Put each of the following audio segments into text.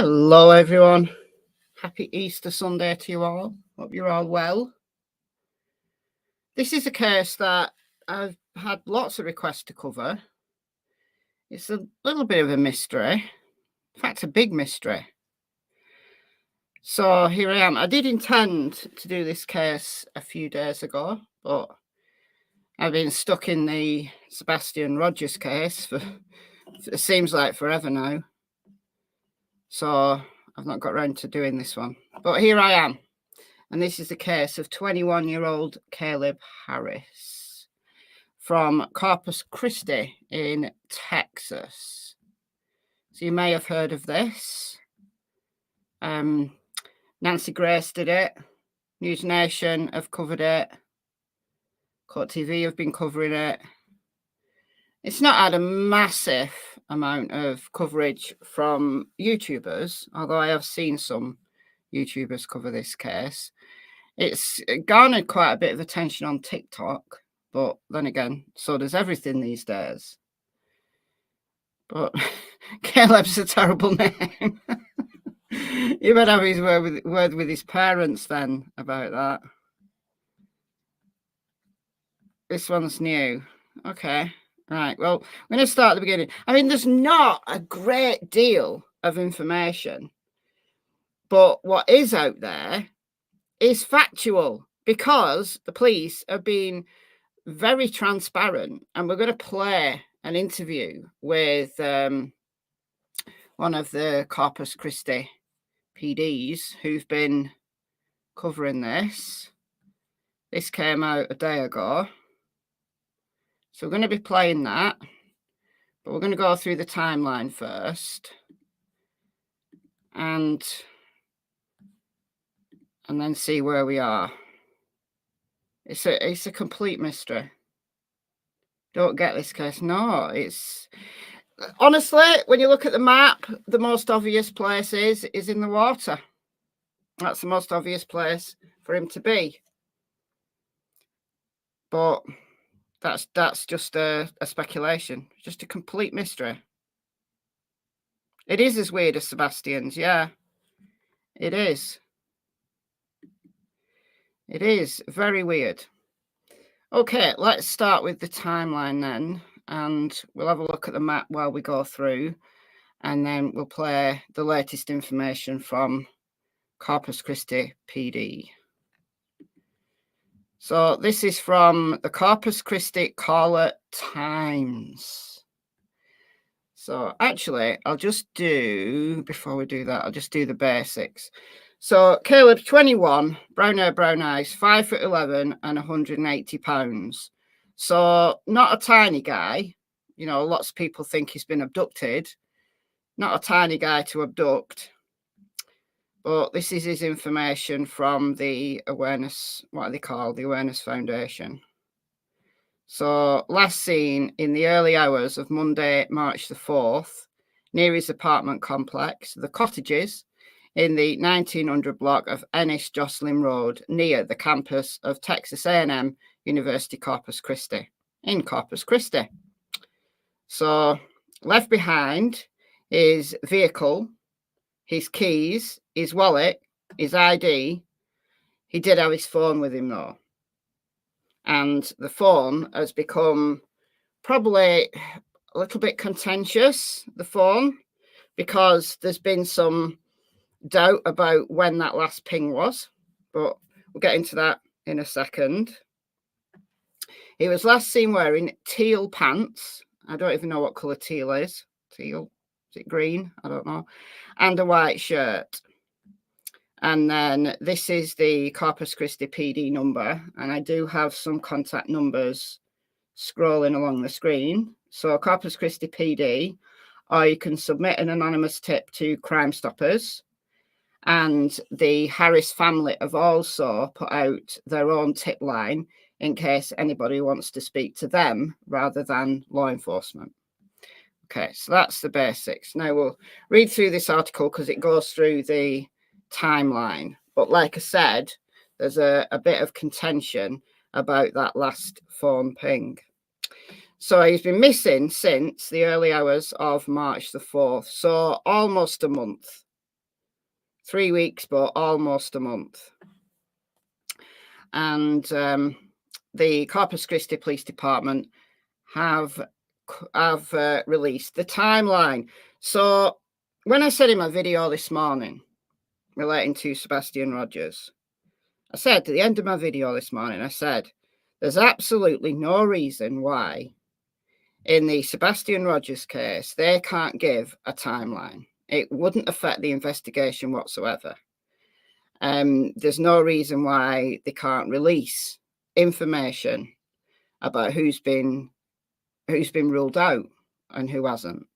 Hello everyone, happy Easter Sunday to you all. Hope you're all well. This is a case that I've had lots of requests to cover. It's a little bit of a mystery, in fact a big mystery. So here I am. I did intend to do this case a few days ago, but I've been stuck in the Sebastian Rogers case for it seems like forever now. So I've not got around to doing this one, but here I am. And this is the case of 21-year-old Caleb Harris from Corpus Christi in Texas. So you may have heard of this. Nancy Grace did it. News Nation have covered it. Court TV have been covering it. It's not had a massive amount of coverage from YouTubers, although I have seen some YouTubers cover this case. It's garnered quite a bit of attention on TikTok, but then again, so does everything these days. But Caleb's a terrible name. You better have his word with his parents then about that. This one's new. Okay. Right, well, I'm going to start at the beginning. I mean, there's not a great deal of information, but what is out there is factual because the police have been very transparent, and we're going to play an interview with one of the Corpus Christi PDs who've been covering this. This came out a day ago. So we're going to be playing that, but we're going to go through the timeline first and then see where we are. It's a complete mystery. Don't get this case. No, it's honestly, when you look at the map, the most obvious place is in the water. That's the most obvious place for him to be. But that's just a speculation, just a complete mystery. It is as weird as Sebastian's, yeah. It is. It is very weird. Okay, let's start with the timeline then, and we'll have a look at the map while we go through, and then we'll play the latest information from Corpus Christi PD. So this is from the Corpus Christi Caller Times. So actually, I'll just do, before we do that, I'll just do the basics. So Caleb, 21, brown hair, brown eyes, 5'11" and 180 pounds. So not a tiny guy. You know, lots of people think he's been abducted. Not a tiny guy to abduct. But this is his information from the awareness, what are they called? The Awareness Foundation. So last seen in the early hours of Monday, March the 4th, near his apartment complex, The Cottages, in the 1900 block of Ennis Jocelyn Road, near the campus of Texas A&M University-Corpus Christi, in Corpus Christi. So left behind his vehicle, his keys, his wallet, his ID. He did have his phone with him though. And the phone has become probably a little bit contentious, the phone, because there's been some doubt about when that last ping was, but we'll get into that in a second. He was last seen wearing teal pants. I don't even know what colour teal is. Teal, is it green? I don't know. And a white shirt. And then this is the Corpus Christi PD number, and I do have some contact numbers scrolling along the screen. So Corpus Christi PD, or you can submit an anonymous tip to Crime Stoppers. And the Harris family have also put out their own tip line in case anybody wants to speak to them rather than law enforcement. Okay, so that's the basics. Now we'll read through this article because it goes through the timeline. But like I said, there's a bit of contention about that last phone ping. So he's been missing since the early hours of March the 4th. So almost a month. 3 weeks, but almost a month. And the Corpus Christi Police Department have released the timeline. So when I said in my video this morning relating to Sebastian Rogers, I said at the end of my video this morning, I said, there's absolutely no reason why in the Sebastian Rogers case, they can't give a timeline. It wouldn't affect the investigation whatsoever. There's no reason why they can't release information about who's been ruled out and who hasn't,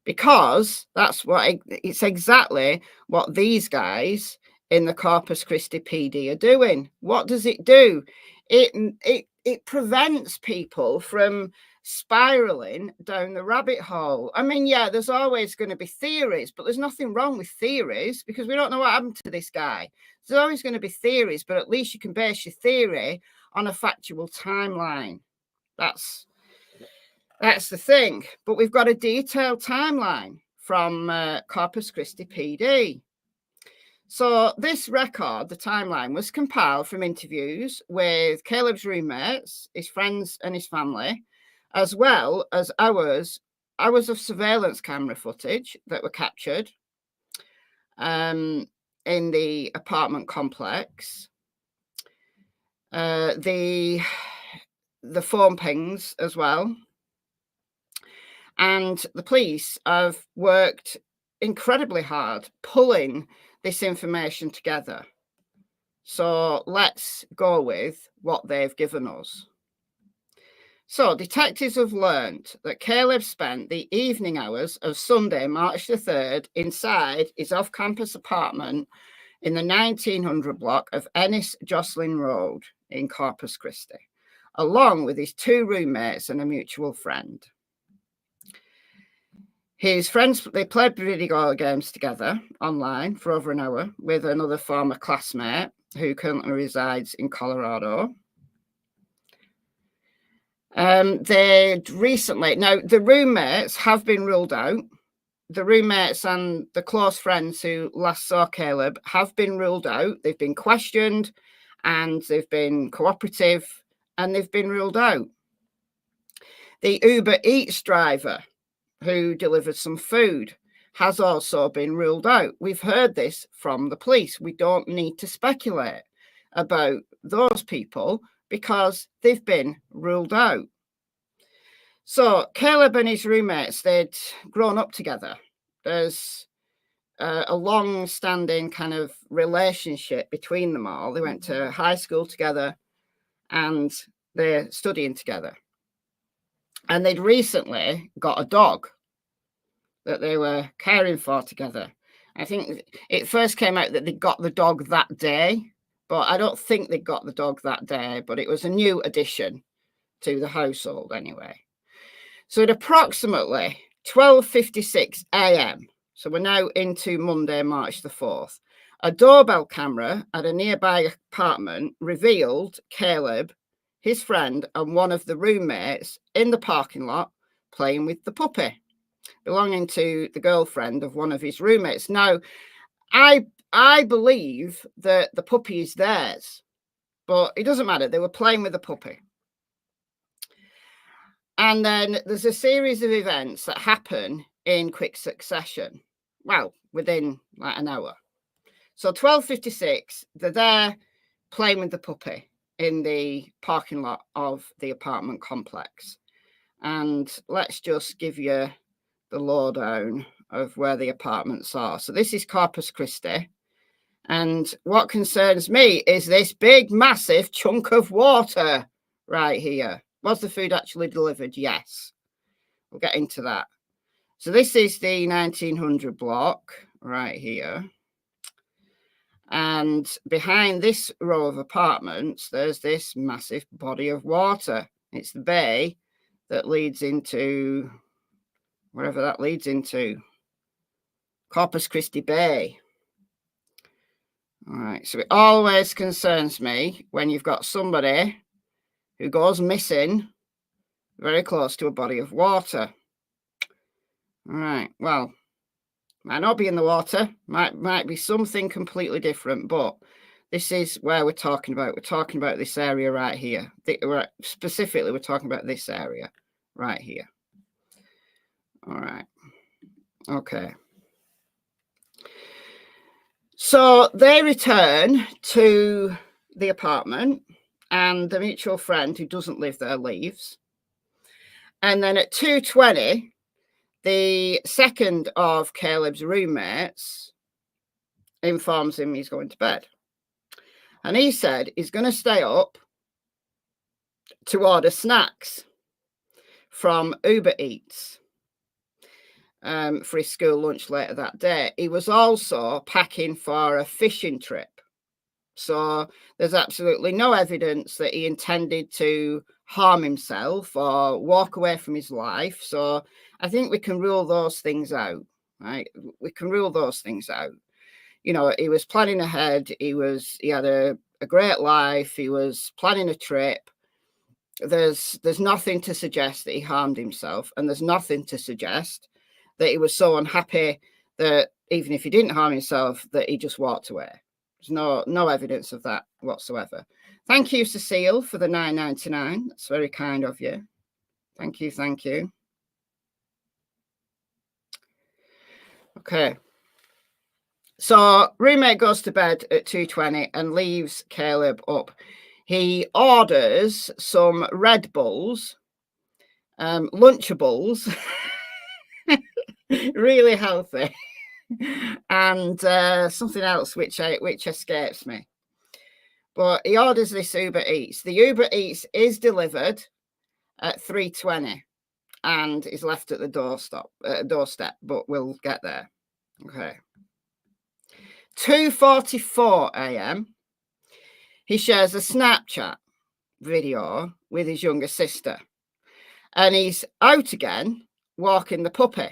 because it's exactly what these guys in the Corpus Christi PD are doing. What does it do? It prevents people from spiraling down the rabbit hole. I mean, yeah, there's always going to be theories, but there's nothing wrong with theories because we don't know what happened to this guy. There's always going to be theories, but at least you can base your theory on a factual timeline. That's the thing. But we've got a detailed timeline from Corpus Christi PD. So this record, the timeline, was compiled from interviews with Caleb's roommates, his friends and his family, as well as hours of surveillance camera footage that were captured in the apartment complex. The phone pings as well. And the police have worked incredibly hard pulling this information together. So let's go with what they've given us. So detectives have learned that Caleb spent the evening hours of Sunday, March the 3rd, inside his off-campus apartment in the 1900 block of Ennis Jocelyn Road in Corpus Christi, along with his 2 roommates and a mutual friend. His friends, they played video games together online for over an hour with another former classmate who currently resides in Colorado. They recently, now the roommates have been ruled out. The roommates and the close friends who last saw Caleb have been ruled out. They've been questioned and they've been cooperative and they've been ruled out. The Uber Eats driver who delivered some food has also been ruled out. We've heard this from the police. We don't need to speculate about those people because they've been ruled out. So Caleb and his roommates, they'd grown up together. There's a long-standing kind of relationship between them all. They went to high school together and they're studying together. And they'd recently got a dog that they were caring for together. I think it first came out that they got the dog that day, but I don't think they got the dog that day, but it was a new addition to the household anyway. So at approximately 12:56 a.m., so we're now into Monday, March the 4th, a doorbell camera at a nearby apartment revealed Caleb, his friend, and one of the roommates in the parking lot playing with the puppy belonging to the girlfriend of one of his roommates. Now, I believe that the puppy is theirs, but it doesn't matter. They were playing with the puppy. And then there's a series of events that happen in quick succession. Well, within like an hour. So 12:56, they're there playing with the puppy in the parking lot of the apartment complex. And let's just give you the lowdown of where the apartments are. So this is Corpus Christi. And what concerns me is this big, massive chunk of water right here. Was the food actually delivered? Yes. We'll get into that. So this is the 1900 block right here. And behind this row of apartments, there's this massive body of water. It's the bay that leads into wherever that leads into, Corpus Christi Bay. All right, so it always concerns me when you've got somebody who goes missing very close to a body of water. All right, well, Might not be in the water, might be something completely different, but this is where we're talking about. We're talking about this area right here. Specifically, we're talking about this area right here. All right. Okay. So they return to the apartment, and the mutual friend who doesn't live there leaves. And then at 2:20, the second of Caleb's roommates informs him he's going to bed. And he said he's going to stay up to order snacks from Uber Eats for his school lunch later that day. He was also packing for a fishing trip. So there's absolutely no evidence that he intended to harm himself or walk away from his life. So I think we can rule those things out, right? We can rule those things out. You know, he was planning ahead. He had a great life. He was planning a trip. There's nothing to suggest that he harmed himself, and there's nothing to suggest that he was so unhappy that even if he didn't harm himself, that he just walked away. There's no evidence of that whatsoever. Thank you, Cecile, for the $9.99. That's very kind of you. Thank you, thank you. Okay. So roommate goes to bed at 2:20 and leaves Caleb up. He orders some Red Bulls, Lunchables, really healthy, and something else which escapes me. But he orders this Uber Eats. The Uber Eats is delivered at 3:20 and is left at the doorstep, but we'll get there. Okay. 2:44 a.m. He shares a Snapchat video with his younger sister, and he's out again walking the puppy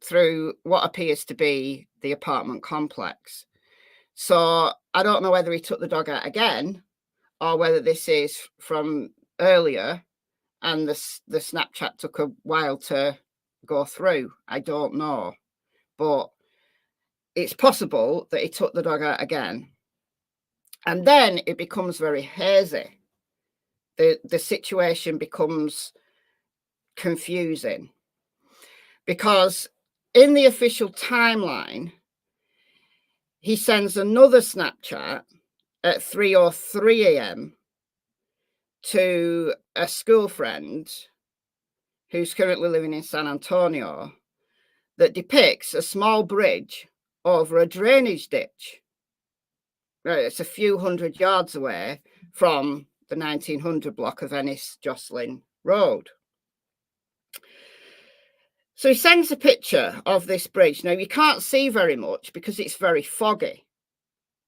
through what appears to be the apartment complex. So I don't know whether he took the dog out again or whether this is from earlier and the Snapchat took a while to go through. I don't know, but it's possible that he took the dog out again. And then it becomes very hazy. The situation becomes confusing because in the official timeline, he sends another Snapchat at 3:03 a.m. to a school friend who's currently living in San Antonio that depicts a small bridge over a drainage ditch. Right, it's a few hundred yards away from the 1900 block of Ennis-Jocelyn Road. So he sends a picture of this bridge. Now, you can't see very much because it's very foggy.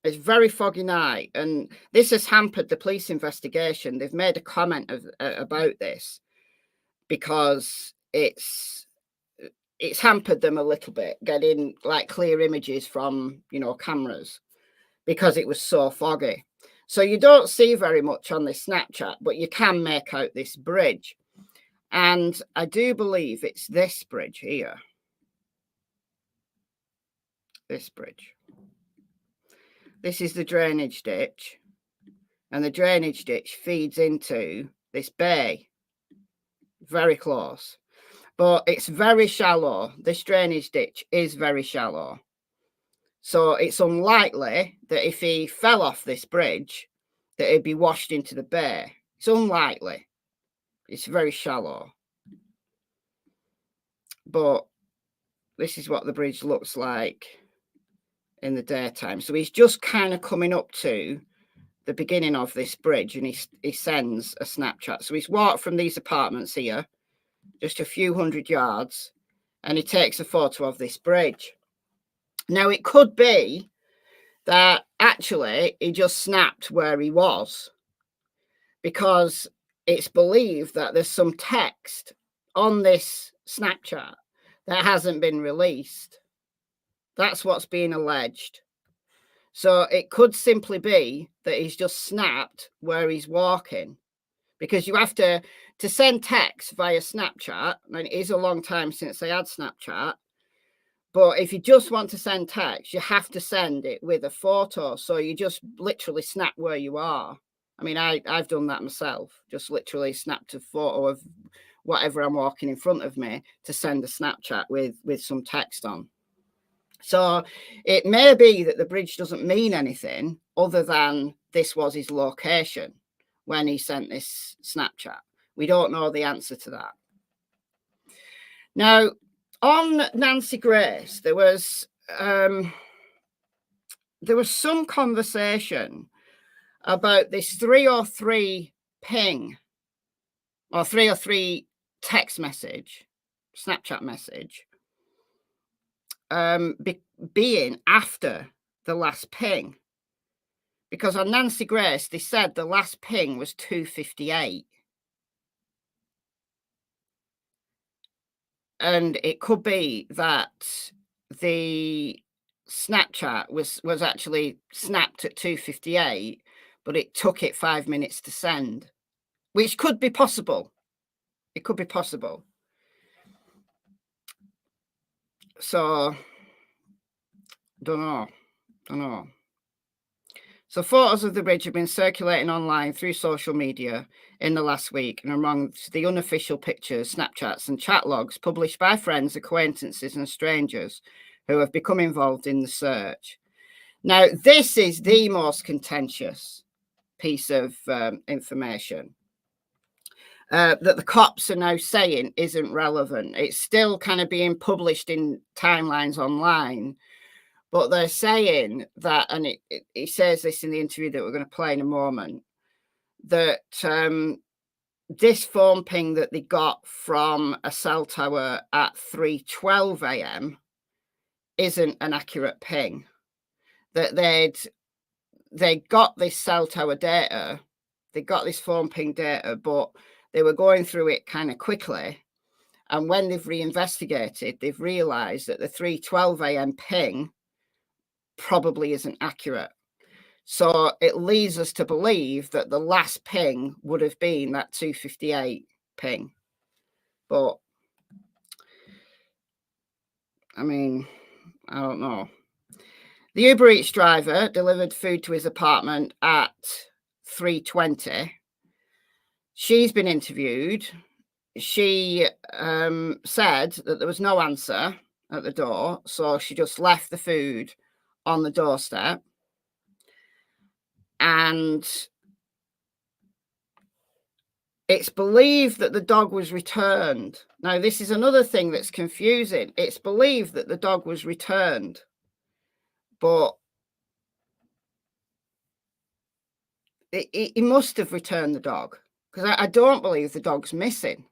It's very foggy night, and this has hampered the police investigation. They've made a comment about this because it's hampered them a little bit, getting like clear images from, cameras because it was so foggy. So you don't see very much on this Snapchat, but you can make out this bridge. And I do believe it's this bridge here. This bridge. This is the drainage ditch. And the drainage ditch feeds into this bay. Very close. But it's very shallow. This drainage ditch is very shallow. So it's unlikely that if he fell off this bridge, that he'd be washed into the bay. It's unlikely. It's very shallow. But this is what the bridge looks like in the daytime. So he's just kind of coming up to the beginning of this bridge, and he sends a Snapchat. So he's walked from these apartments here, just a few hundred yards, and he takes a photo of this bridge. Now, it could be that actually he just snapped where he was, because it's believed that there's some text on this Snapchat that hasn't been released. That's what's being alleged. So it could simply be that he's just snapped where he's walking, because you have to send text via Snapchat. And it is a long time since they had Snapchat, But if you just want to send text, you have to send it with a photo. So you just literally snap where you are. I mean, I've done that myself. Just literally snapped a photo of whatever I'm walking in front of me to send a Snapchat with some text on. So it may be that the bridge doesn't mean anything other than this was his location when he sent this Snapchat. We don't know the answer to that. Now, on Nancy Grace, there was some conversation about this 303 ping or 303 text message, Snapchat message, being after the last ping. Because on Nancy Grace, they said the last ping was 2:58. And it could be that the Snapchat was actually snapped at 2:58, but it took it 5 minutes to send, which could be possible. It could be possible. So, don't know. So photos of the bridge have been circulating online through social media in the last week, and among the unofficial pictures, Snapchats and chat logs published by friends, acquaintances and strangers who have become involved in the search. Now, this is the most contentious piece of information that the cops are now saying isn't relevant. It's still kind of being published in timelines online, but they're saying that, and it says this in the interview that we're going to play in a moment, that this phone ping that they got from a cell tower at 3:12 a.m. isn't an accurate ping. That they got this cell tower data, they got this phone ping data, but they were going through it kind of quickly. And when they've reinvestigated, they've realized that the 3:12 a.m. ping probably isn't accurate. So it leads us to believe that the last ping would have been that 2:58 ping. But I mean, I don't know. The Uber Eats driver delivered food to his apartment at 3:20. She's been interviewed. She said that there was no answer at the door, so she just left the food on the doorstep. And it's believed that the dog was returned. Now, this is another thing that's confusing. It's believed that the dog was returned, but he must have returned the dog, because I don't believe the dog's missing.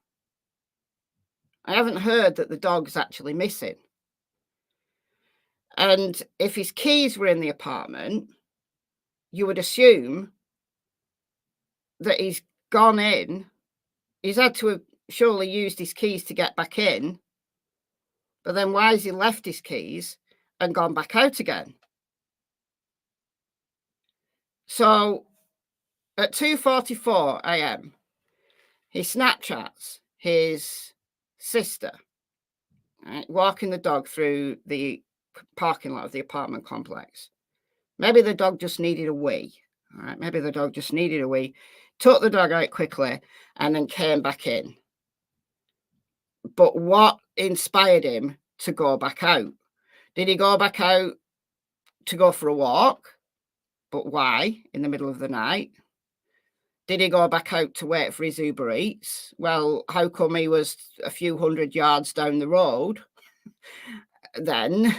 I haven't heard that the dog's actually missing. And if his keys were in the apartment, you would assume that he's gone in. He's had to have surely used his keys to get back in. But then why has he left his keys and gone back out again? So at 2:44 a.m., he Snapchats his sister, right, walking the dog through the parking lot of the apartment complex. Maybe the dog just needed a wee. All right, maybe the dog just needed a wee. Took the dog out quickly and then came back in. But what inspired him to go back out? Did he go back out to go for a walk? But why in the middle of the night? Did he go back out to wait for his Uber Eats? Well, how come he was a few hundred yards down the road? Then,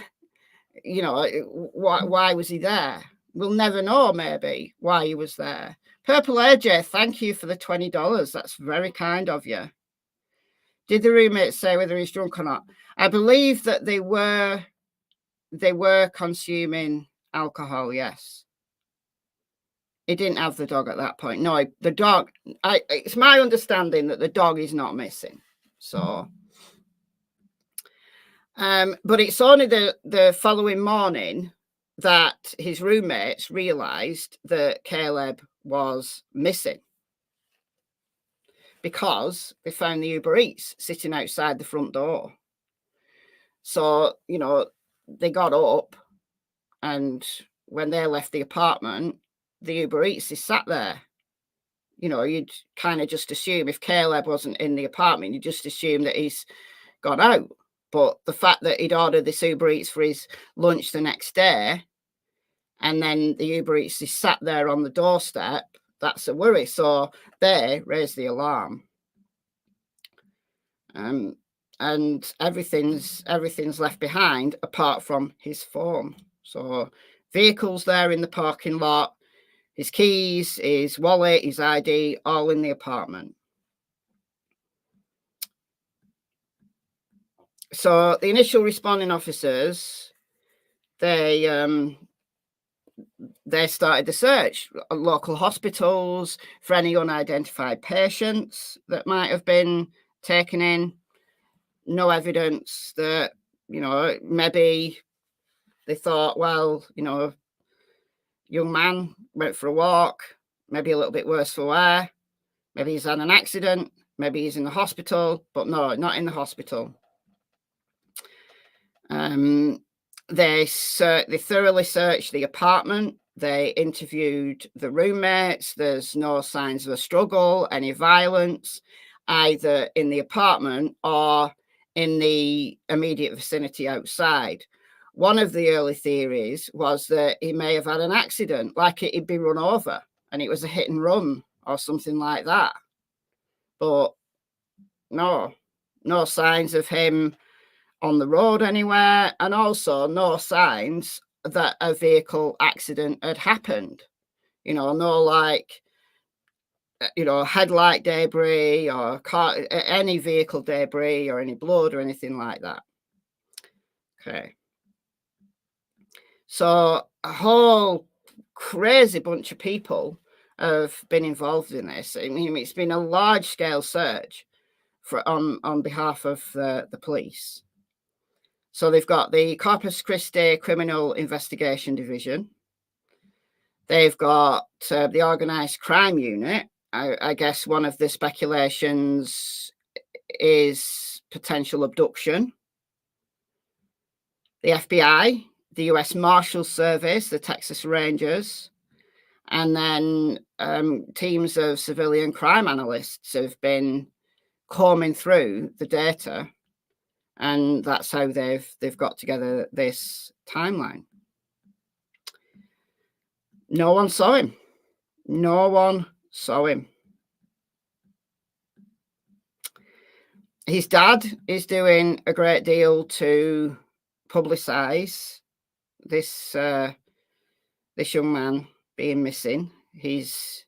you know, why was he there? We'll never know, maybe, why he was there. Purple AJ, thank you for the $20. That's very kind of you. Did the roommates say whether he's drunk or not? I believe that they were consuming alcohol, yes. He didn't have the dog at that point. No, the dog, it's my understanding that the dog is not missing. So, but it's only the following morning that his roommates realised that Caleb was missing, because they found the Uber Eats sitting outside the front door. So, you know, they got up, and when they left the apartment, the Uber Eats is sat there. You know, you'd kind of just assume if Caleb wasn't in the apartment, you just assume that he's gone out. But the fact that he'd ordered this Uber Eats for his lunch the next day, and then the Uber Eats is sat there on the doorstep, that's a worry. So they raised the alarm. And everything's left behind apart from his phone. So vehicles there in the parking lot, his keys, his wallet, his ID, all in the apartment. So the initial responding officers, they started the search at local hospitals for any unidentified patients that might have been taken in. No evidence that, you know, maybe they thought, well, you know, young man went for a walk, maybe a little bit worse for wear, maybe he's had an accident, maybe he's in the hospital, but no, not in the hospital. They thoroughly searched the apartment. They interviewed the roommates. There's no signs of a struggle, any violence, either in the apartment or in the immediate vicinity outside. One of the early theories was that he may have had an accident, like he'd been run over and it was a hit and run or something like that. But no signs of him on the road anywhere, and also no signs that a vehicle accident had happened. You know, no, like, you know, headlight debris or car, any vehicle debris or any blood or anything like that. Okay. So a whole crazy bunch of people have been involved in this. I mean, it's been a large scale search on behalf of the police. So they've got the Corpus Christi Criminal Investigation Division. They've got the Organised Crime Unit. I guess one of the speculations is potential abduction. The FBI, the US Marshals Service, the Texas Rangers, and then teams of civilian crime analysts have been combing through the data, and that's how they've got together this timeline. No one saw him. No one saw him. His dad is doing a great deal to publicize this young man being missing. He's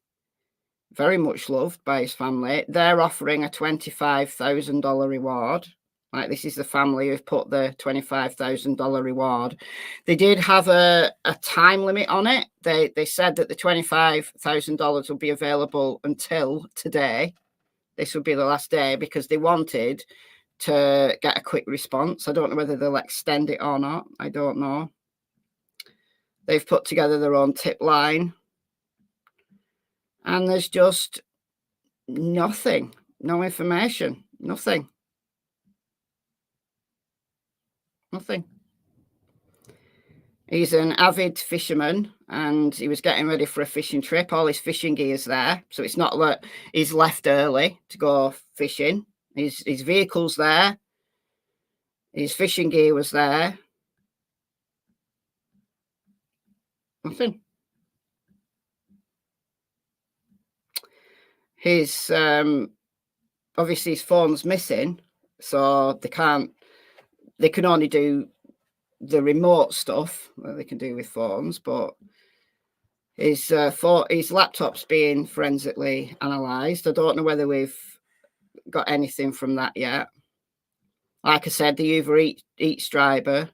very much loved by his family. They're offering a $25,000 reward. Like, this is the family who've put the $25,000 reward. They did have a time limit on it. They said that the $25,000 will be available until today. This would be the last day because they wanted to get a quick response. I don't know whether they'll extend it or not. I don't know. They've put together their own tip line. And there's just nothing, no information, nothing. He's an avid fisherman and he was getting ready for a fishing trip. All his fishing gear's there. So it's not like he's left early to go fishing. His vehicle's there. His fishing gear was there. Nothing. His obviously his phone's missing, so they can only do the remote stuff that they can do with phones, but his laptop's being forensically analysed. I don't know whether we've got anything from that yet. Like I said, the Uber Eats driver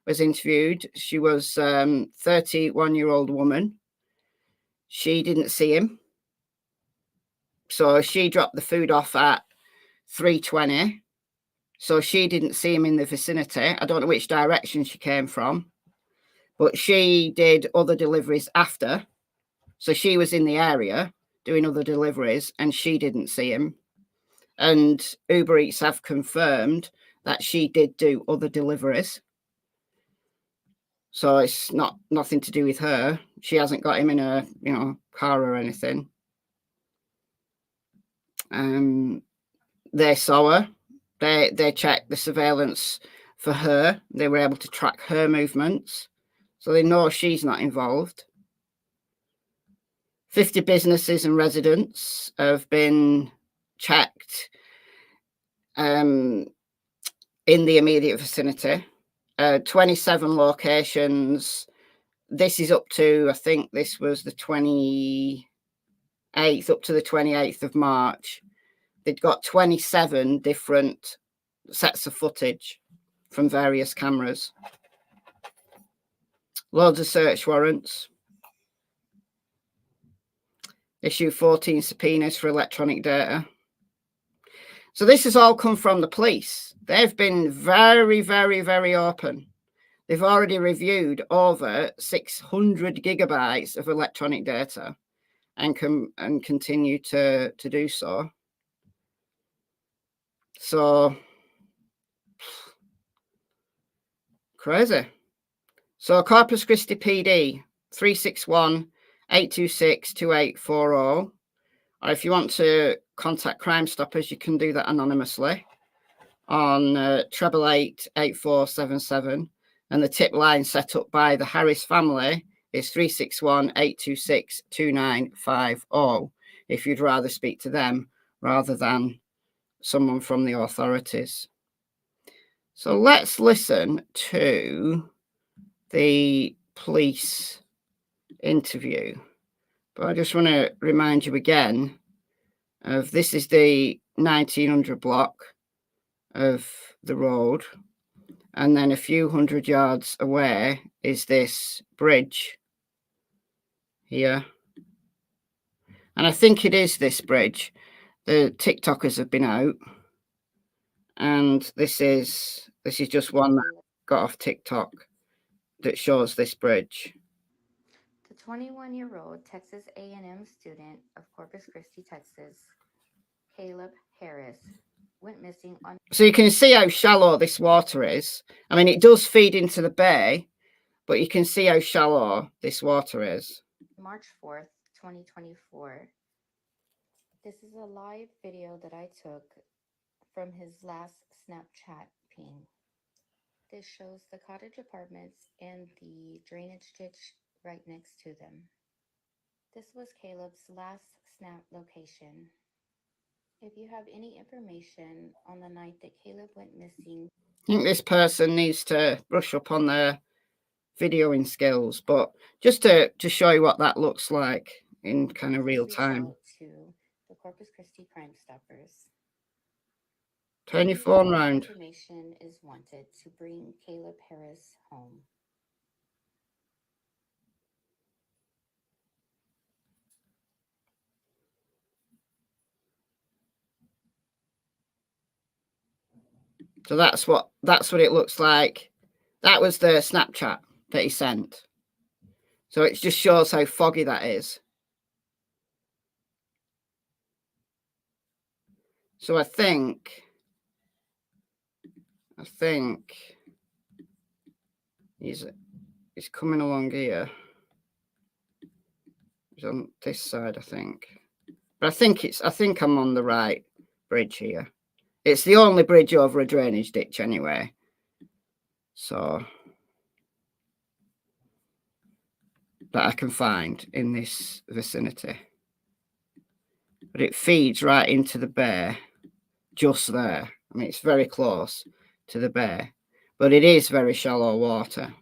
was interviewed. She was 31-year-old woman. She didn't see him. So she dropped the food off at 3:20. So she didn't see him in the vicinity. I don't know which direction she came from, but she did other deliveries after. So she was in the area doing other deliveries and she didn't see him. And Uber Eats have confirmed that she did do other deliveries. So it's nothing to do with her. She hasn't got him in a car or anything. They saw her. They checked the surveillance for her. They were able to track her movements. So they know she's not involved. 50 businesses and residents have been checked in the immediate vicinity. 27 locations. This is up to, I think this was the 28th, up to the 28th of March. They'd got 27 different sets of footage from various cameras. Loads of search warrants. Issue 14 subpoenas for electronic data. So this has all come from the police. They've been very, very, very open. They've already reviewed over 600 gigabytes of electronic data and continue to do so. So crazy. So Corpus Christi PD 361-826-2840. Or if you want to contact Crime Stoppers, you can do that anonymously on 888-8477. And the tip line set up by the Harris family is 361-826-2950 if you'd rather speak to them rather than someone from the authorities. So let's listen to the police interview. But I just want to remind you again of this is the 1900 block of the road. And then a few hundred yards away is this bridge here. And I think it is this bridge. The TikTokers have been out. And this is just one that got off TikTok that shows this bridge. The 21-year-old Texas A&M student of Corpus Christi, Texas, Caleb Harris, went missing on... So you can see how shallow this water is. I mean, it does feed into the bay, but you can see how shallow this water is. March 4th, 2024. This is a live video that I took from his last Snapchat ping. This shows the cottage apartments and the drainage ditch right next to them. This was Caleb's last snap location. If you have any information on the night that Caleb went missing... I think this person needs to brush up on their videoing skills, but just to show you what that looks like in kind of real time. To the Corpus Christi Crime Stoppers. Turn your phone around. Information is wanted to bring Caleb Harris home. So that's what it looks like. That was the Snapchat that he sent. So it just shows how foggy that is. So I think he's coming along here. He's on this side, I think. But I think I'm on the right bridge here. It's the only bridge over a drainage ditch anyway. So that I can find in this vicinity. But it feeds right into the bay, just there. I mean, it's very close to the bay, but it is very shallow water.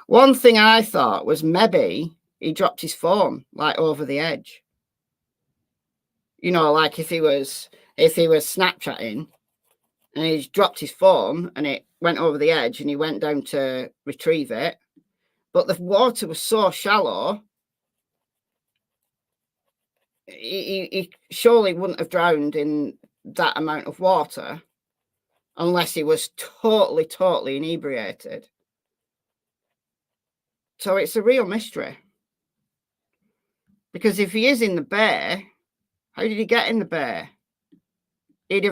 One thing I thought was maybe he dropped his phone like over the edge. You know, like if he was Snapchatting and he dropped his phone and it went over the edge and he went down to retrieve it, but the water was so shallow, he surely wouldn't have drowned in that amount of water unless he was totally inebriated. So it's a real mystery. Because if he is in the bay, how did he get in the bay? He would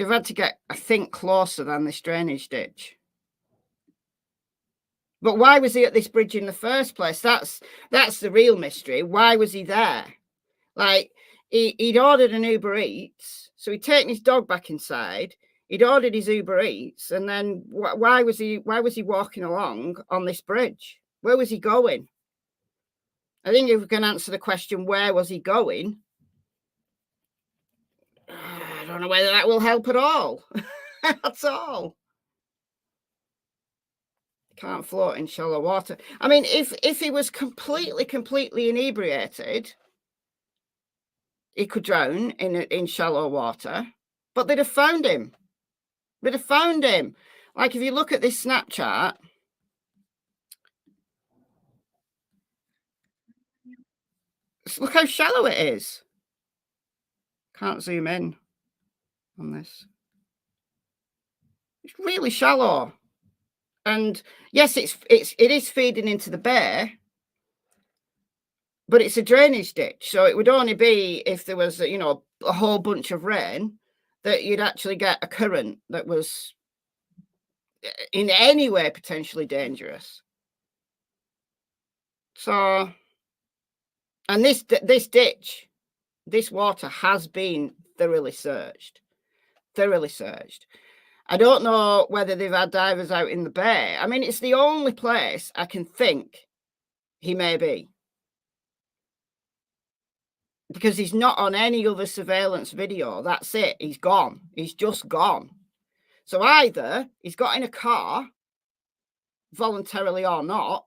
have had to get, I think, closer than this drainage ditch. But why was he at this bridge in the first place? That's the real mystery. Why was he there? Like, he'd ordered an Uber Eats, so he'd taken his dog back inside. He'd ordered his Uber Eats, and then why was he walking along on this bridge? Where was he going? I think if we can answer the question, where was he going? I don't know whether that will help at all. That's all. Can't float in shallow water. I mean, if he was completely inebriated, he could drown in shallow water, but they'd have found him. They'd have found him. Like, if you look at this Snapchat, look how shallow it is. Can't zoom in on this. It's really shallow. And yes, it is feeding into the bay, but it's a drainage ditch. So it would only be if there was, you know, a whole bunch of rain that you'd actually get a current that was in any way potentially dangerous. So, and this ditch, this water has been thoroughly searched. I don't know whether they've had divers out in the bay. I mean, it's the only place I can think he may be, because he's not on any other surveillance video. That's it. He's gone. He's just gone. So either he's got in a car, voluntarily or not,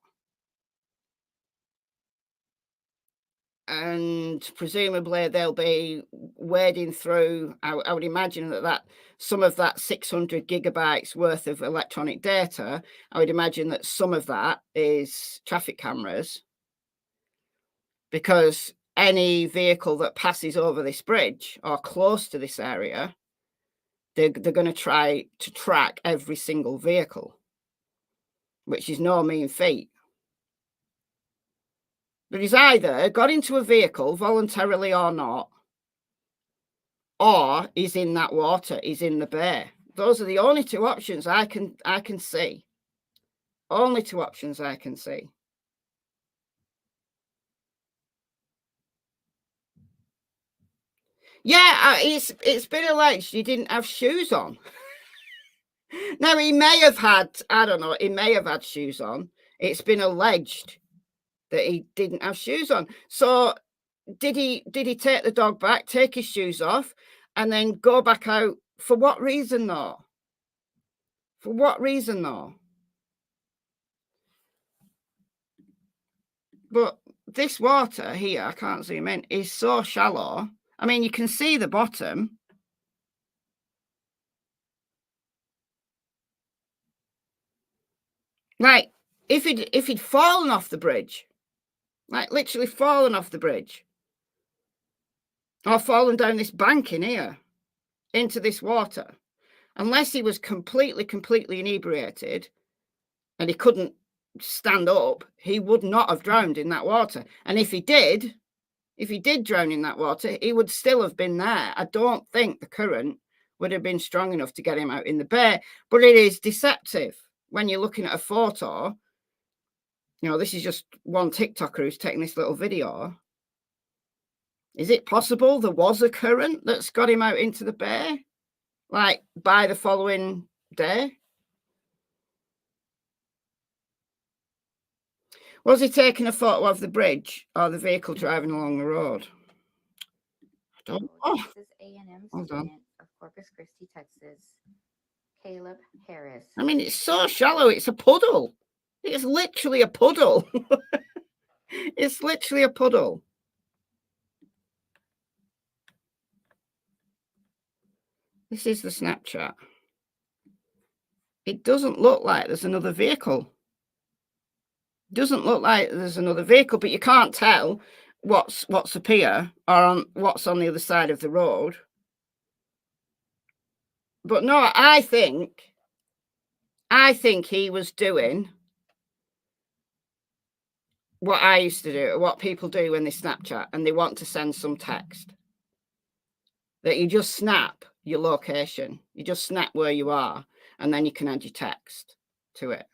and presumably they'll be wading through. I would imagine that some of that 600 gigabytes worth of electronic data, I would imagine that some of that is traffic cameras, because any vehicle that passes over this bridge or close to this area, they're going to try to track every single vehicle, which is no mean feat. But he's either got into a vehicle voluntarily or not, or he's in that water, he's in the bay. Those are the only two options I can see. Only two options I can see. Yeah, it's been alleged he didn't have shoes on. Now, he may have had, I don't know, he may have had shoes on. It's been alleged that he didn't have shoes on. So did he take the dog back, take his shoes off, and then go back out? For what reason, though? For what reason, though? But this water here, I can't zoom in, is so shallow. I mean, you can see the bottom. Like, if he'd fallen off the bridge, like literally fallen off the bridge, or fallen down this bank in here into this water, unless he was completely inebriated and he couldn't stand up, he would not have drowned in that water. And if he did drown in that water, he would still have been there. I don't think the current would have been strong enough to get him out in the bay. But it is deceptive when you're looking at a photo. You know, this is just one TikToker who's taking this little video. Is it possible there was a current that's got him out into the bay, like, by the following day? Was he taking a photo of the bridge or the vehicle driving along the road? I don't know. Texas A&M student of Corpus Christi, Texas, Caleb Harris. I mean, it's so shallow. It's a puddle. It's literally a puddle. It's literally a puddle. This is the Snapchat. It doesn't look like there's another vehicle. It doesn't look like there's another vehicle, but you can't tell what's up here or what's on the other side of the road. But no, I think he was doing what I used to do, what people do when they Snapchat and they want to send some text. that you just snap your location. You just snap where you are, and then you can add your text to it.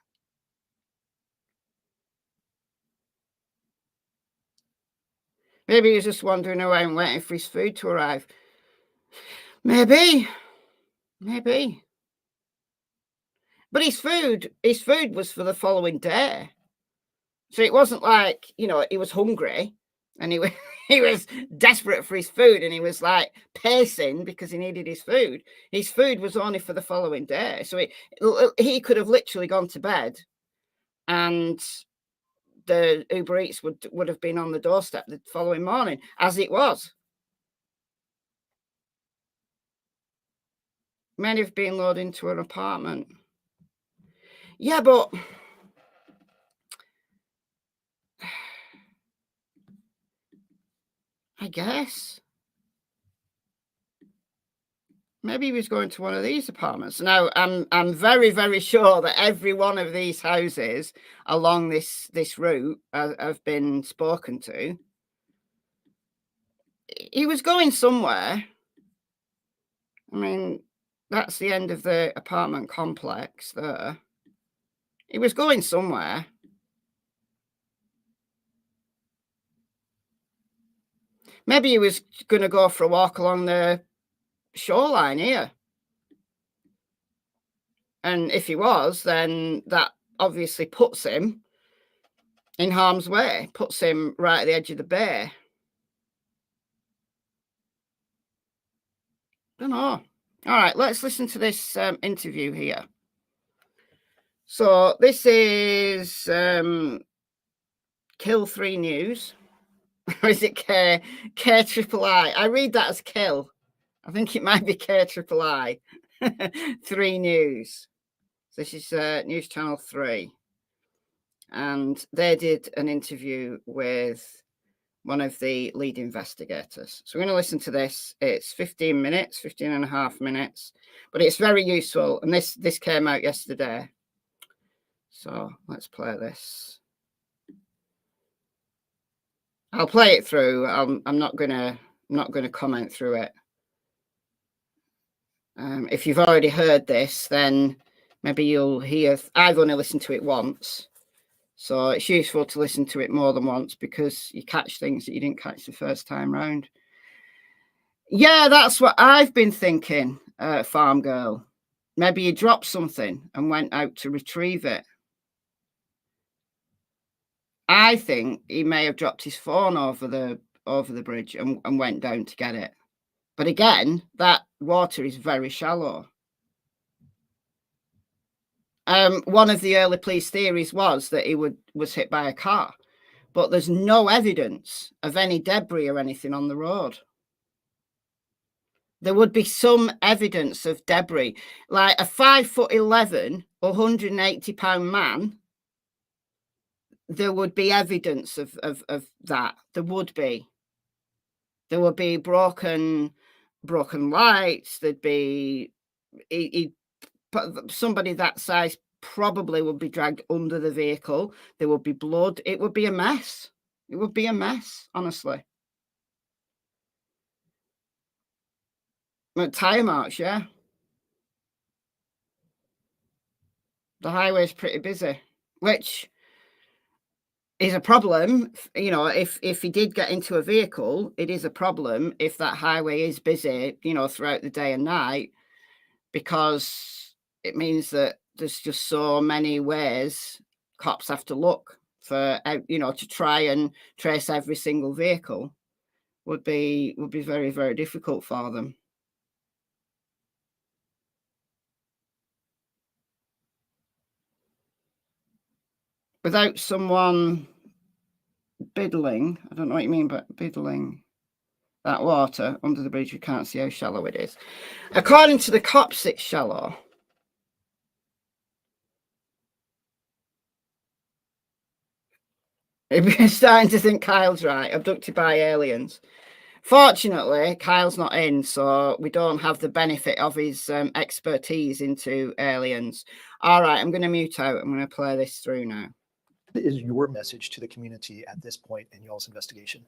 Maybe he's just wandering around waiting for his food to arrive. Maybe. But his food was for the following day. So it wasn't like, you know, he was hungry and he was desperate for his food, and he was like pacing because he needed his food. His food was only for the following day. So he could have literally gone to bed and the Uber Eats would have been on the doorstep the following morning, as it was. May have been loaded into an apartment. Yeah, but I guess maybe he was going to one of these apartments. Now, I'm very, very sure that every one of these houses along this route have been spoken to. He was going somewhere. I mean, that's the end of the apartment complex there. He was going somewhere. Maybe he was going to go for a walk along the shoreline here. And if he was, then that obviously puts him in harm's way, puts him right at the edge of the bay. Don't know. All right, let's listen to this interview here. So this is Kill 3 News. Or is it K Triple I? I read that as Kill. I think it might be K Triple I. 3 News. This is News Channel 3. And they did an interview with one of the lead investigators. So we're going to listen to this. It's 15 minutes, 15 and a half minutes, but it's very useful. And this came out yesterday. So let's play this. I'll play it through. I'm not gonna comment through it. If you've already heard this, then maybe you'll hear. I've only listened to it once, so it's useful to listen to it more than once because you catch things that you didn't catch the first time round. Yeah, that's what I've been thinking, farm girl. Maybe he dropped something and went out to retrieve it. I think he may have dropped his phone over the bridge and went down to get it. But again, that water is very shallow. One of the early police theories was that he was hit by a car, but there's no evidence of any debris or anything on the road. There would be some evidence of debris, like a 5'11", 180-pound man. There would be evidence of that. There would be broken lights. There'd be somebody that size probably would be dragged under the vehicle. There would be blood. It would be a mess. It would be a mess, honestly. Tire marks, yeah. The highway's pretty busy, which is a problem. You know, if he did get into a vehicle, it is a problem if that highway is busy, you know, throughout the day and night, because it means that there's just so many ways cops have to look for, you know, to try and trace every single vehicle would be very, very difficult for them. Without someone biddling, I don't know what you mean by biddling that water under the bridge, you can't see how shallow it is. According to the cops, it's shallow. We're starting to think Kyle's right, abducted by aliens. Fortunately, Kyle's not in, so we don't have the benefit of his expertise into aliens. All right, I'm going to mute out. I'm going to play this through now. What is your message to the community at this point in y'all's investigation?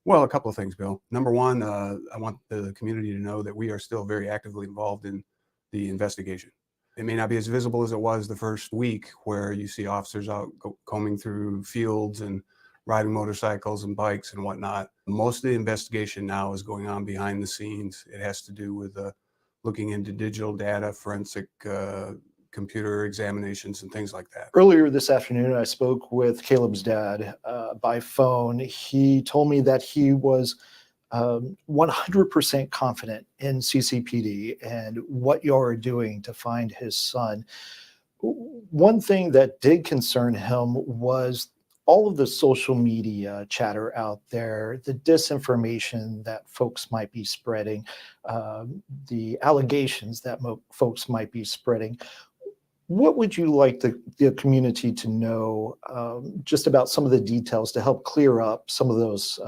Well, a couple of things, Bill. Number one, I want the community to know that we are still very actively involved in the investigation. It may not be as visible as it was the first week, where you see officers out combing through fields and riding motorcycles and bikes and whatnot. Most of the investigation now is going on behind the scenes. It has to do with looking into digital data, forensic computer examinations and things like that. Earlier this afternoon, I spoke with Caleb's dad by phone. He told me that he was 100% confident in CCPD and what you are doing to find his son. One thing that did concern him was all of the social media chatter out there, the disinformation that folks might be spreading, the allegations that folks might be spreading. What would you like the community to know just about some of the details to help clear up some of those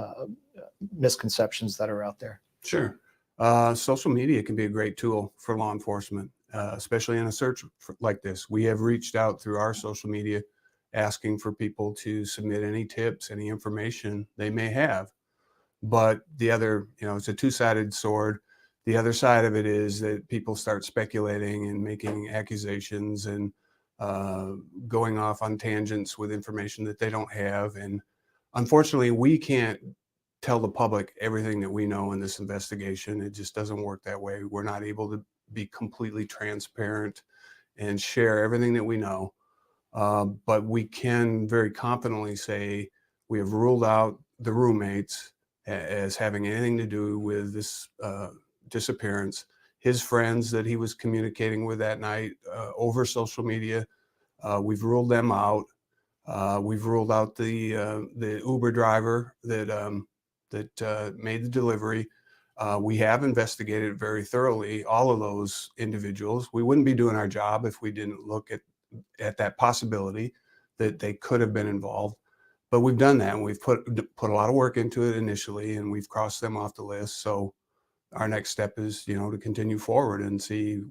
misconceptions that are out there? Sure. Social media can be a great tool for law enforcement, especially in a search like this. We have reached out through our social media asking for people to submit any tips, any information they may have. But the other, it's a two-sided sword. The other side of it is that people start speculating and making accusations and going off on tangents with information that they don't have. And unfortunately, we can't tell the public everything that we know in this investigation. It just doesn't work that way. We're not able to be completely transparent and share everything that we know. But we can very confidently say we have ruled out the roommates as having anything to do with this disappearance. His friends that he was communicating with that night over social media, we've ruled them out. We've ruled out the Uber driver that made the delivery. We have investigated very thoroughly all of those individuals. We wouldn't be doing our job if we didn't look at that possibility that they could have been involved. But we've done that, and we've put a lot of work into it initially, and we've crossed them off the list. So our next step is, to continue forward and see,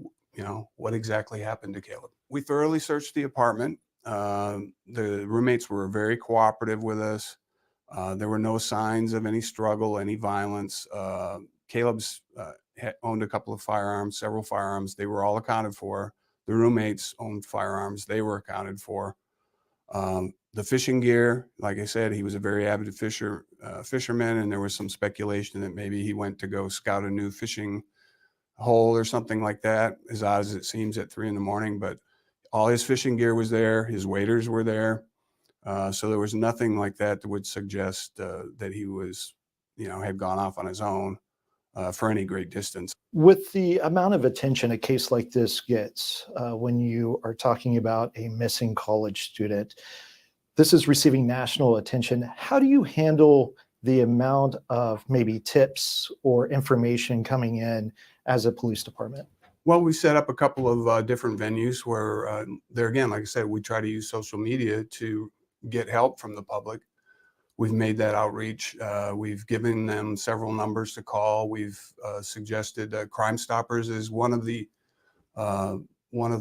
what exactly happened to Caleb. We thoroughly searched the apartment. The roommates were very cooperative with us. There were no signs of any struggle, any violence. Caleb's owned a couple of firearms, several firearms. They were all accounted for. The roommates owned firearms. They were accounted for. The fishing gear, like I said, he was a very avid fisherman, and there was some speculation that maybe he went to go scout a new fishing hole or something like that, as odd as it seems at 3 a.m. But all his fishing gear was there. His waders were there. So there was nothing like that would suggest that he was, had gone off on his own for any great distance. With the amount of attention a case like this gets when you are talking about a missing college student, this is receiving national attention. How do you handle the amount of maybe tips or information coming in as a police department? Well, we set up a couple of different venues where there again, like I said, we try to use social media to get help from the public. We've made that outreach. We've given them several numbers to call. We've suggested Crime Stoppers is one of the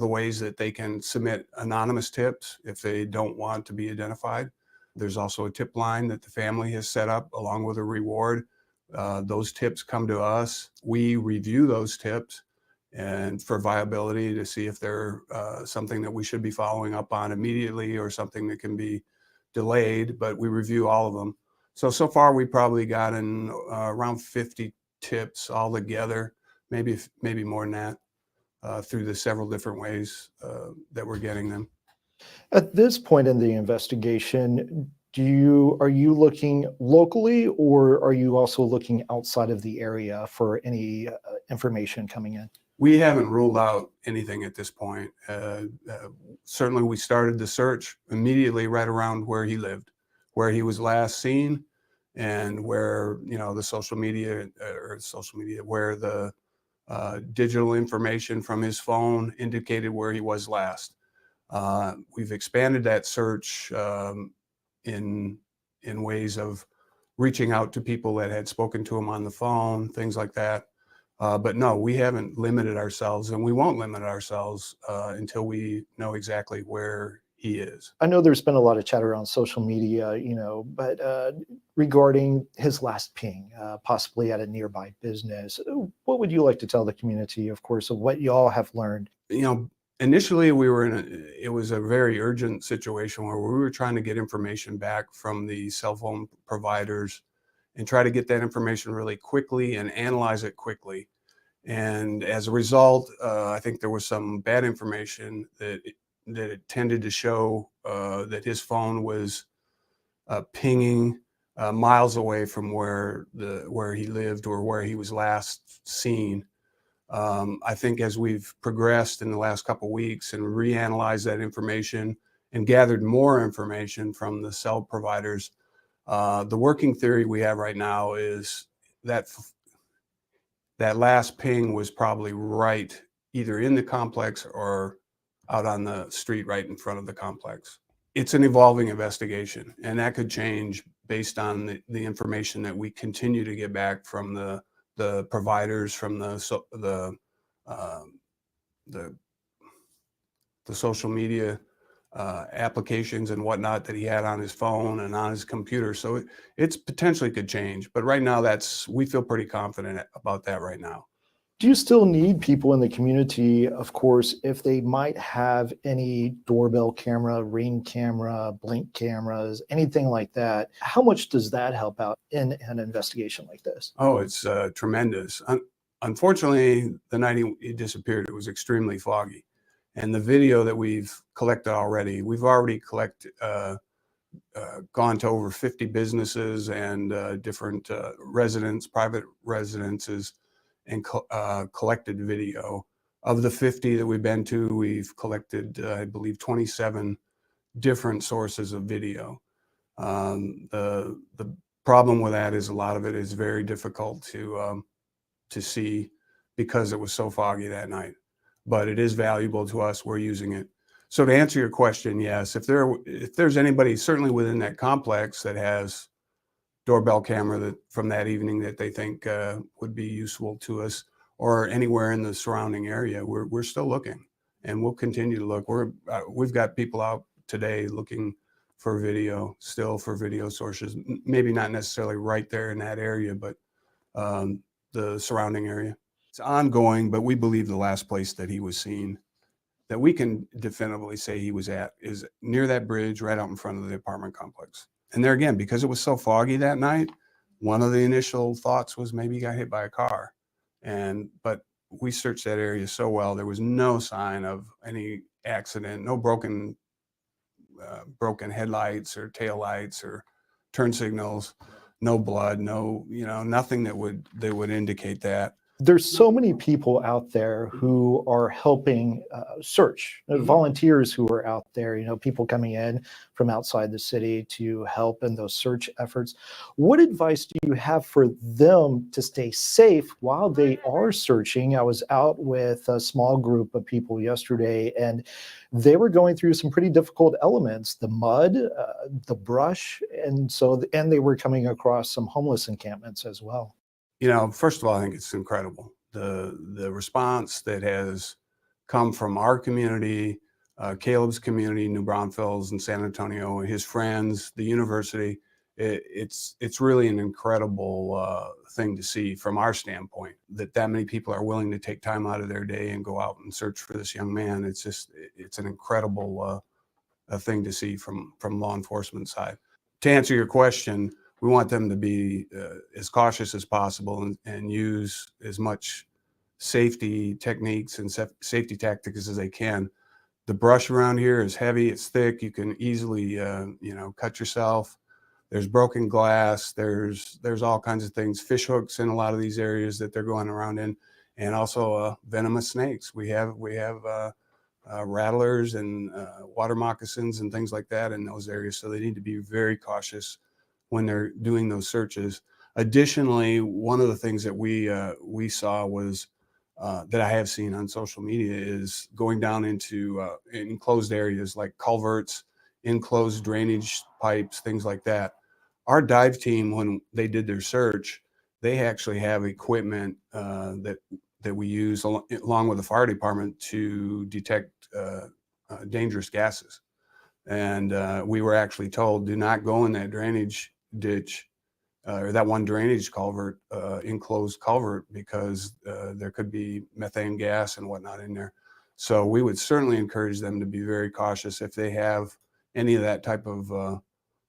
ways that they can submit anonymous tips if they don't want to be identified. There's also a tip line that the family has set up along with a reward. Those tips come to us. We review those tips and for viability to see if they're something that we should be following up on immediately or something that can be delayed, but we review all of them. So far we've probably gotten around 50 tips all together, maybe more than that, through the several different ways that we're getting them. At this point in the investigation, are you looking locally, or are you also looking outside of the area for any information coming in? We haven't ruled out anything at this point. Certainly we started the search immediately right around where he lived, where he was last seen, and where, the social media, where the digital information from his phone indicated where he was last. We've expanded that search in ways of reaching out to people that had spoken to him on the phone, things like that. But no, we haven't limited ourselves, and we won't limit ourselves until we know exactly where he is. I know there's been a lot of chatter on social media, but regarding his last ping, possibly at a nearby business, what would you like to tell the community, of course, of what y'all have learned? Initially we were it was a very urgent situation where we were trying to get information back from the cell phone providers and try to get that information really quickly and analyze it quickly. And as a result, I think there was some bad information that it tended to show that his phone was pinging miles away from where he lived or where he was last seen. I think as we've progressed in the last couple of weeks and reanalyzed that information and gathered more information from the cell providers, the working theory we have right now is that that last ping was probably right either in the complex or out on the street right in front of the complex. It's an evolving investigation, and that could change based on the information that we continue to get back from the providers, from the social media applications and whatnot that he had on his phone and on his computer. So it's potentially could change, but right now we feel pretty confident about that right now. Do you still need people in the community, of course, if they might have any doorbell camera, ring camera, blink cameras, anything like that? How much does that help out in an investigation like this? Oh, it's tremendous. Unfortunately, the night he disappeared, it was extremely foggy. And the video that we've collected already, we've already gone to over 50 businesses and different private residences, and collected video. Of the 50 that we've been to, we've collected, I believe, 27 different sources of video. The problem with that is a lot of it is very difficult to see because it was so foggy that night. But it is valuable to us. We're using it. So to answer your question, yes, if there's anybody certainly within that complex that has doorbell camera from that evening that they think would be useful to us, or anywhere in the surrounding area, we're still looking, and we'll continue to look. We've got people out today looking for video sources, maybe not necessarily right there in that area, but the surrounding area. It's ongoing, but we believe the last place that he was seen, that we can definitively say he was at, is near that bridge right out in front of the apartment complex. And there again, because it was so foggy that night, one of the initial thoughts was maybe he got hit by a car. But we searched that area so well, there was no sign of any accident, no broken headlights or taillights or turn signals, no blood, nothing that would indicate that. There's so many people out there who are helping search, volunteers who are out there, people coming in from outside the city to help in those search efforts. What advice do you have for them to stay safe while they are searching? I was out with a small group of people yesterday, and they were going through some pretty difficult elements, the mud, the brush, and they were coming across some homeless encampments as well. First of all, I think it's incredible. The response that has come from our community, Caleb's community, New Braunfels and San Antonio, his friends, the university, it's really an incredible thing to see from our standpoint, that many people are willing to take time out of their day and go out and search for this young man. It's an incredible thing to see from law enforcement side. To answer your question, we want them to be as cautious as possible and use as much safety techniques and safety tactics as they can. The brush around here is heavy, it's thick, you can easily cut yourself. There's broken glass, there's all kinds of things, fish hooks in a lot of these areas that they're going around in, and also venomous snakes. We have rattlers and water moccasins and things like that in those areas, so they need to be very cautious when they're doing those searches. Additionally, one of the things that we saw was that I have seen on social media is going down into enclosed areas like culverts, enclosed drainage pipes, things like that. Our dive team, when they did their search, they actually have equipment that we use along with the fire department to detect dangerous gases. And we were actually told, do not go in that drainage ditch or that one drainage culvert, enclosed culvert, because there could be methane gas and whatnot in there. So we would certainly encourage them to be very cautious if they have any of that type of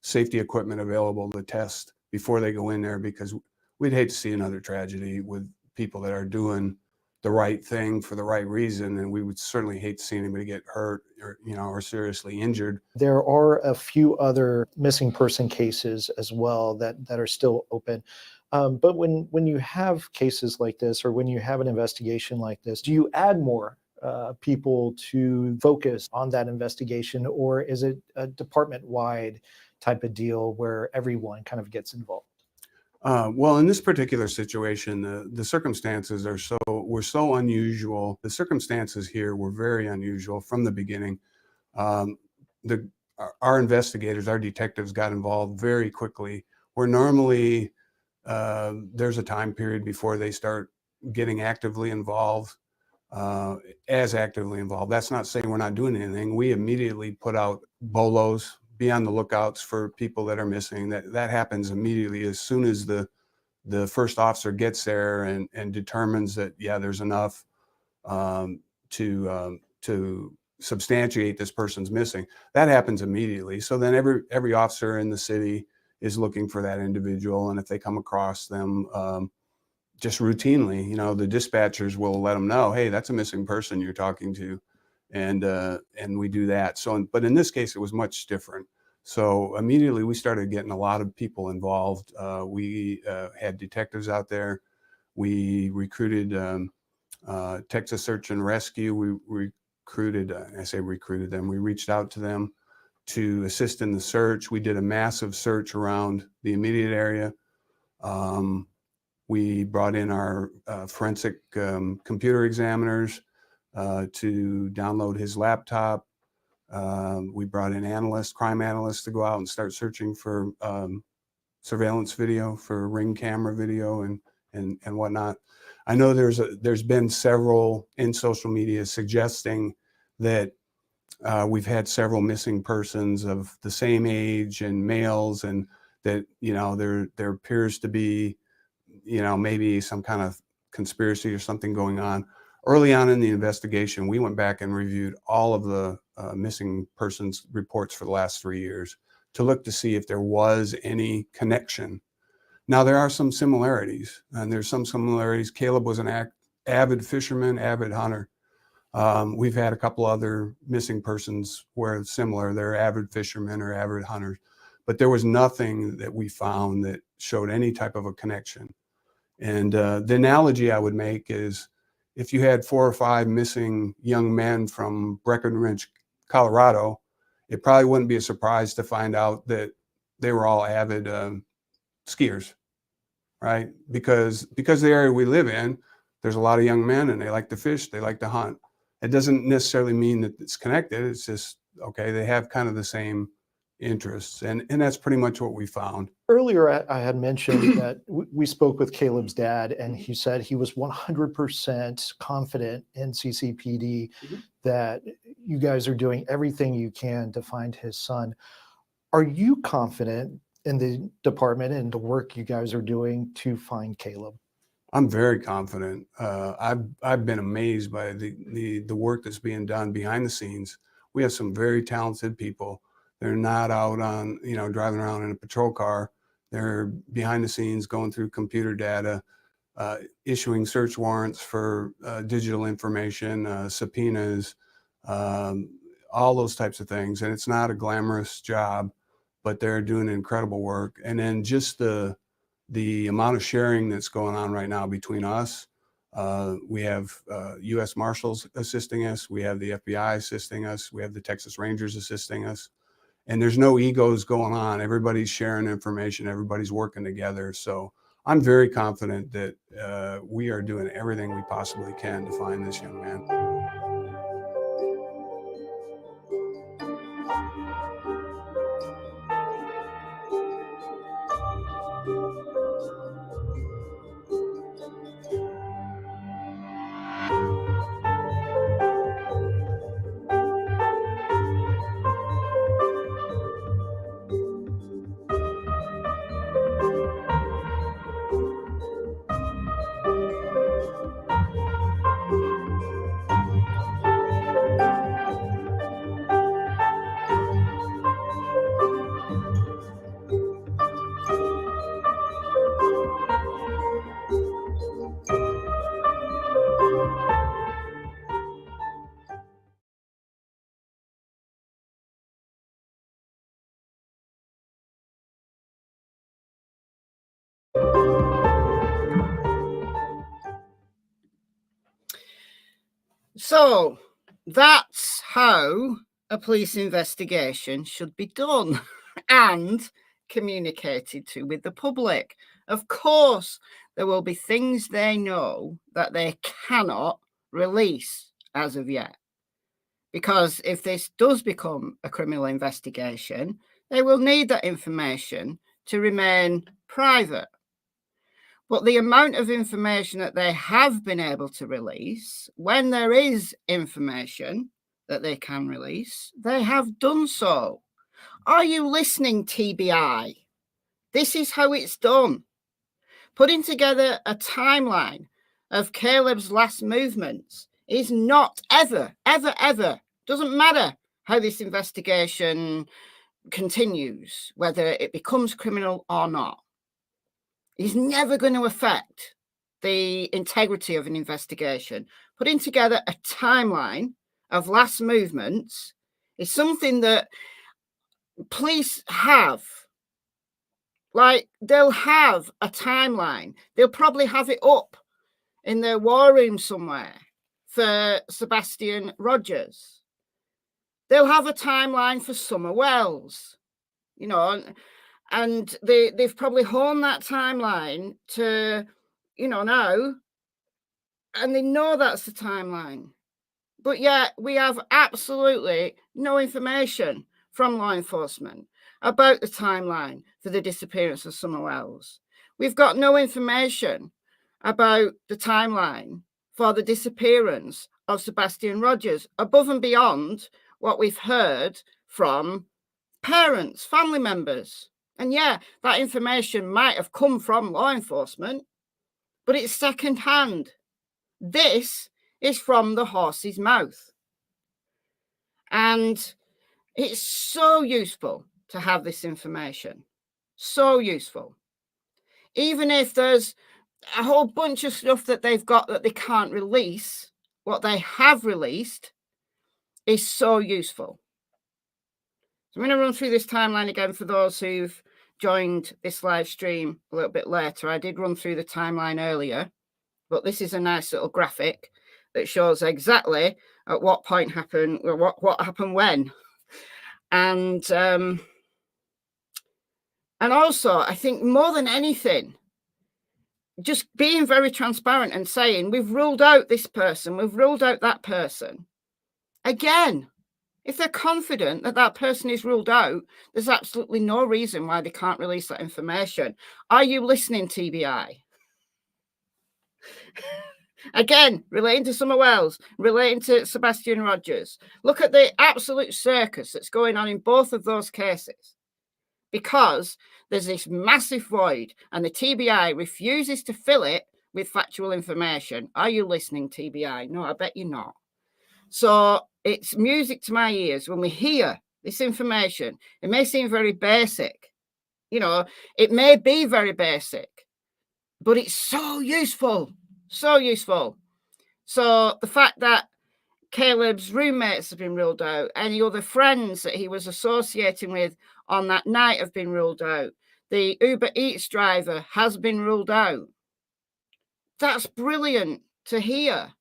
safety equipment available to test before they go in there, because we'd hate to see another tragedy with people that are doing the right thing for the right reason, and we would certainly hate to see anybody get hurt or, you know, or seriously injured. There are a few other missing person cases as well that are still open. But when you have cases like this, or when you have an investigation like this, do you add more people to focus on that investigation, or is it a department-wide type of deal where everyone kind of gets involved? Well, in this particular situation, the circumstances were so unusual. The circumstances here were very unusual from the beginning. Our investigators, our detectives got involved very quickly, where normally there's a time period before they start getting actively involved, as actively involved. That's not saying we're not doing anything. We immediately put out bolos, be on the lookouts for people that are missing. That happens immediately as soon as the first officer gets there and determines that, yeah, there's enough to substantiate this person's missing. That happens immediately. So then every officer in the city is looking for that individual, and if they come across them, just routinely, you know, the dispatchers will let them know, hey, that's a missing person you're talking to, and we do that. So, but in this case, it was much different. So immediately we started getting a lot of people involved. We had detectives out there. We recruited Texas Search and Rescue. We recruited, I say recruited them, we reached out to them to assist in the search. We did a massive search around the immediate area. We brought in our forensic computer examiners to download his laptop. We brought in crime analysts to go out and start searching for surveillance video, for Ring camera video and whatnot. I know there's been several in social media suggesting that we've had several missing persons of the same age and males, and that, you know, there appears to be, you know, maybe some kind of conspiracy or something going on. Early on in the investigation, we went back and reviewed all of the missing persons reports for the last 3 years to look to see if there was any connection. Now, there are some similarities, and there's some similarities. Caleb was an avid fisherman, avid hunter. We've had a couple other missing persons where it's similar. They're avid fishermen or avid hunters, but there was nothing that we found that showed any type of a connection. And the analogy I would make is, if you had 4 or 5 missing young men from Breckenridge, Colorado, it probably wouldn't be a surprise to find out that they were all avid skiers, right? Because the area we live in, there's a lot of young men and they like to fish, they like to hunt. It doesn't necessarily mean that it's connected. It's just, okay, they have kind of the same interests. And that's pretty much what we found. Earlier, I had mentioned that we spoke with Caleb's dad, and he said he was 100% confident in CCPD that you guys are doing everything you can to find his son. Are you confident in the department and the work you guys are doing to find Caleb? I'm very confident. I've been amazed by the work that's being done behind the scenes. We have some very talented people. They're not out on, you know, driving around in a patrol car. They're behind the scenes going through computer data, issuing search warrants for digital information, subpoenas, all those types of things. And it's not a glamorous job, but they're doing incredible work. And then just the amount of sharing that's going on right now between us. We have U.S. Marshals assisting us. We have the FBI assisting us. We have the Texas Rangers assisting us. And there's no egos going on. Everybody's sharing information. Everybody's working together. So I'm very confident that we are doing everything we possibly can to find this young man. So that's how a police investigation should be done and communicated to with the public. Of course, there will be things they know that they cannot release as of yet. Because if this does become a criminal investigation, they will need that information to remain private. But the amount of information that they have been able to release, when there is information that they can release, they have done so. Are you listening, TBI? This is how it's done. Putting together a timeline of Caleb's last movements is not ever, doesn't matter how this investigation continues, whether it becomes criminal or not, is never going to affect the integrity of an investigation. Putting together a timeline of last movements is something that police have. Like, they'll have a timeline. They'll probably have it up in their war room somewhere for Sebastian Rogers. They'll have a timeline for Summer Wells, you know, and they've probably honed that timeline to, you know, now, and they know that's the timeline. But yet we have absolutely no information from law enforcement about the timeline for the disappearance of Summer Wells. We've got no information about the timeline for the disappearance of Sebastian Rogers, above and beyond what we've heard from parents, family members. And yeah, that information might have come from law enforcement, but it's secondhand. This is from the horse's mouth. And it's so useful to have this information. So useful. Even if there's a whole bunch of stuff that they've got that they can't release, what they have released is so useful. So I'm going to run through this timeline again for those who've joined this live stream a little bit later. I did run through the timeline earlier, but this is a nice little graphic that shows exactly at what point happened, or what happened when. And also, I think more than anything, just being very transparent and saying, we've ruled out this person, we've ruled out that person. Again, if they're confident that that person is ruled out, there's absolutely no reason why they can't release that information. Are you listening, TBI? Again, relating to Summer Wells, relating to Sebastian Rogers. Look at the absolute circus that's going on in both of those cases, because there's this massive void and the TBI refuses to fill it with factual information. Are you listening, TBI? No, I bet you're not. So it's music to my ears when we hear this information. It may seem very basic. You know, it may be very basic, but it's so useful. So useful. So the fact that Caleb's roommates have been ruled out, any other friends that he was associating with on that night have been ruled out, the Uber Eats driver has been ruled out. That's brilliant to hear.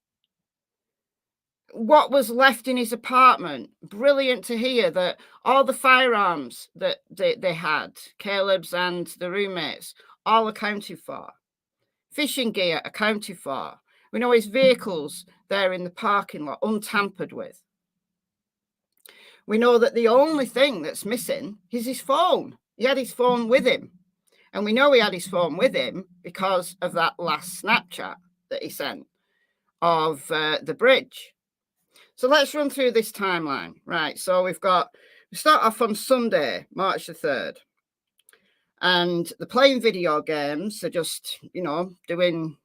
What was left in his apartment, brilliant to hear that all the firearms that they had, Caleb's and the roommates, all accounted for. Fishing gear accounted for. We know his vehicles there in the parking lot, untampered with. We know that the only thing that's missing is his phone. He had his phone with him. And we know he had his phone with him because of that last Snapchat that he sent of the bridge. So let's run through this timeline. Right, so we start off on Sunday, March the 3rd. And they're playing video games. They're just, you know, doing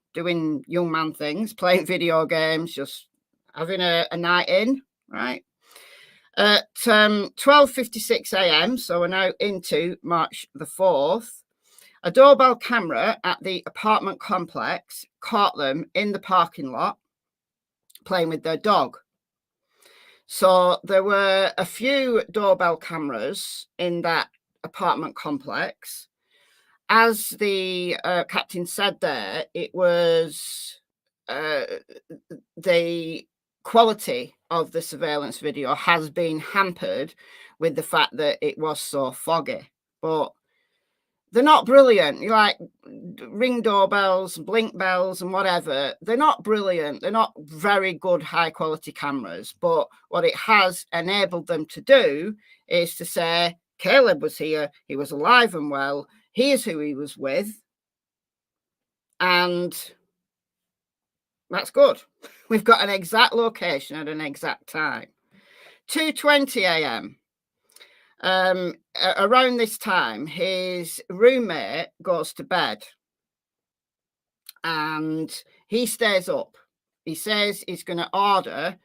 young man things, playing video games, just having a night in, right? At 12:56 a.m., so we're now into March the 4th, a doorbell camera at the apartment complex caught them in the parking lot playing with their dog. So there were a few doorbell cameras in that apartment complex. As the captain said there, it was they quality of the surveillance video has been hampered with the fact that it was so foggy. But they're not brilliant. You like ring doorbells, blink bells, and whatever. They're not brilliant. They're not very good, high quality cameras. But what it has enabled them to do is to say, Caleb was here. He was alive and well. Here's who he was with. And that's good. We've got an exact location at an exact time. 2:20 a.m. Around this time, his roommate goes to bed and he stays up. He says he's going to order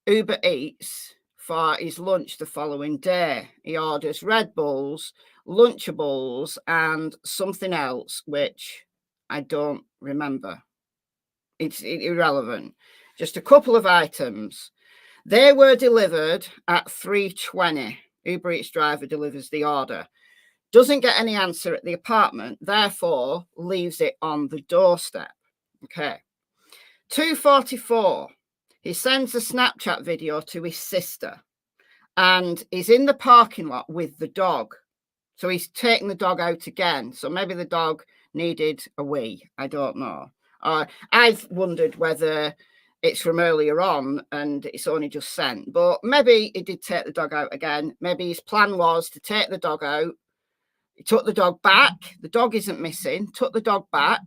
Uber Eats for his lunch the following day. He orders Red Bulls, Lunchables, and something else, which I don't remember. It's irrelevant. Just a couple of items. They were delivered at 3:20. Uber Eats driver delivers the order. Doesn't get any answer at the apartment, therefore leaves it on the doorstep. Okay. 2:44. He sends a Snapchat video to his sister and is in the parking lot with the dog. So he's taking the dog out again. So maybe the dog needed a wee. I don't know. I've wondered whether it's from earlier on and it's only just sent. But maybe he did take the dog out again. Maybe his plan was to take the dog out. He took the dog back. The dog isn't missing. Took the dog back.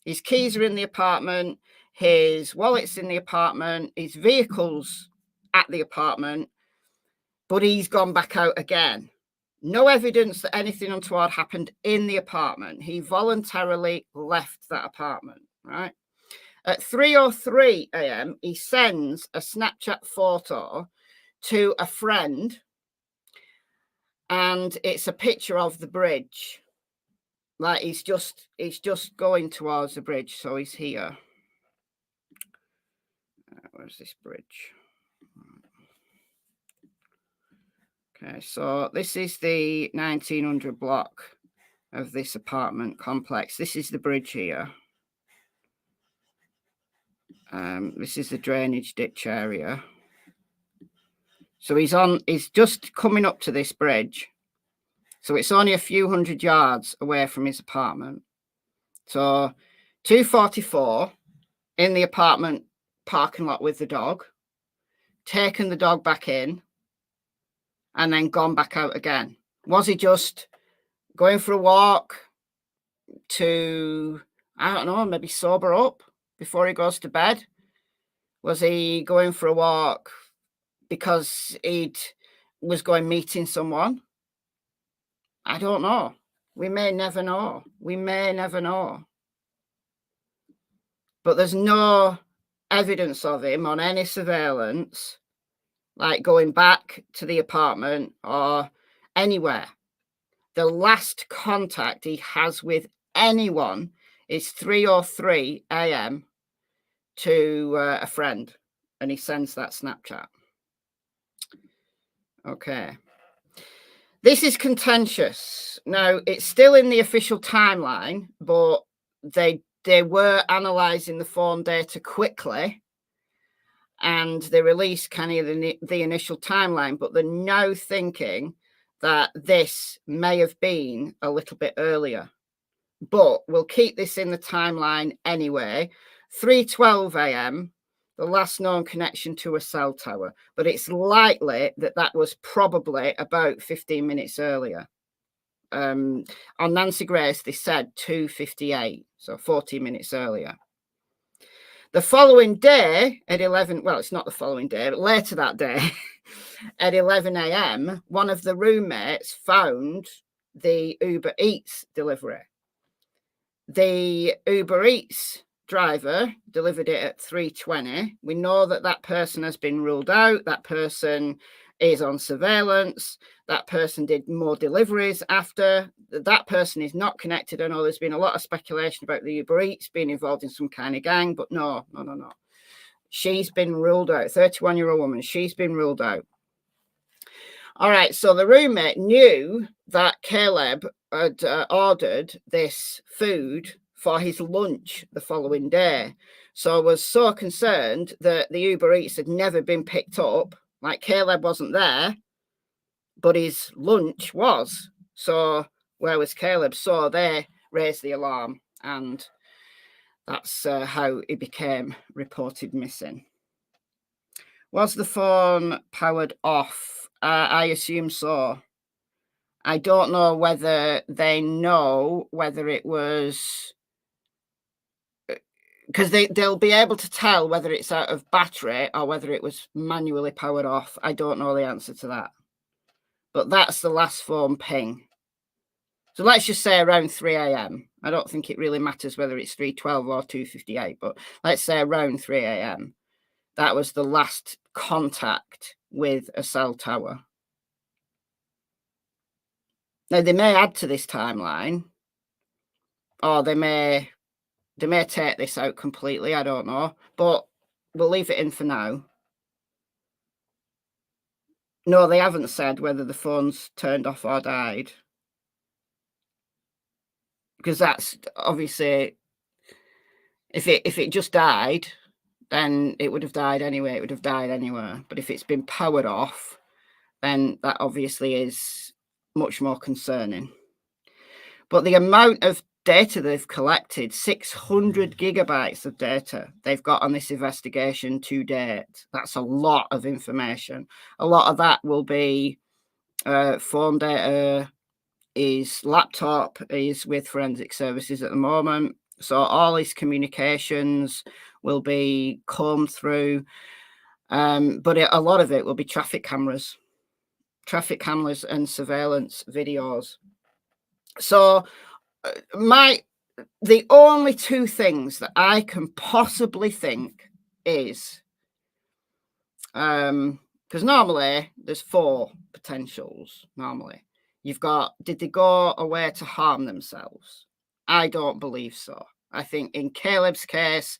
His keys are in the apartment. His wallet's in the apartment. His vehicle's at the apartment. But he's gone back out again. No evidence that anything untoward happened in the apartment. He voluntarily left that apartment, right? At 3:03 a.m., he sends a Snapchat photo to a friend, and it's a picture of the bridge. Like he's just going towards the bridge, so he's here. Where's this bridge? Okay, so this is the 1900 block of this apartment complex. This is the bridge here. This is the drainage ditch area. So he's just coming up to this bridge. So it's only a few hundred yards away from his apartment. So 2:44 in the apartment parking lot with the dog, taken the dog back in, and then gone back out again. Was he just going for a walk to, I don't know, maybe sober up before he goes to bed? Was he going for a walk because he was going meeting someone? I don't know. We may never know. We may never know. But there's no evidence of him on any surveillance, like going back to the apartment or anywhere. The last contact he has with anyone is 3:03 a.m. to a friend, and he sends that Snapchat. Okay. This is contentious. Now, it's still in the official timeline, but they were analysing the phone data quickly, and they released kind of the initial timeline, but they're now thinking that this may have been a little bit earlier. But we'll keep this in the timeline anyway. 3:12 a.m., the last known connection to a cell tower. But it's likely that that was probably about 15 minutes earlier. On Nancy Grace, they said 2:58, so 14 minutes earlier. The following day at 11, well, it's not the following day, but later that day at 11 a.m., one of the roommates found the Uber Eats delivery. The Uber Eats driver delivered it at 3:20. We know that that person has been ruled out. That person is on surveillance. That person did more deliveries after. That person is not connected. I know there's been a lot of speculation about the Uber Eats being involved in some kind of gang, but no. She's been ruled out. 31-year-old woman. She's been ruled out. All right. So the roommate knew that Caleb had ordered this food for his lunch the following day. So I was so concerned that the Uber Eats had never been picked up. Like, Caleb wasn't there, but his lunch was. So where was Caleb? So they raised the alarm, and that's how he became reported missing. Was the phone powered off? I assume so. I don't know whether they know whether it was, because they'll be able to tell whether it's out of battery or whether it was manually powered off. I don't know the answer to that. But that's the last phone ping. So let's just say around 3 a.m. I don't think it really matters whether it's 3:12 or 2:58, but let's say around 3 a.m. That was the last contact with a cell tower. Now, they may add to this timeline, or they may take this out completely. I don't know, but we'll leave it in for now. No, they haven't said whether the phone's turned off or died, because that's obviously, if it just died, then it would have died anyway. It would have died anywhere. But if it's been powered off, then that obviously is much more concerning. But the amount of data they've collected, 600 gigabytes of data they've got on this investigation to date. That's a lot of information. A lot of that will be phone data. His laptop is with forensic services at the moment. So all his communications will be combed through. But a lot of it will be traffic cameras and surveillance videos. So the only two things that I can possibly think is, because normally there's 4 potentials. Normally you've got, did they go away to harm themselves? I don't believe so. I think in Caleb's case,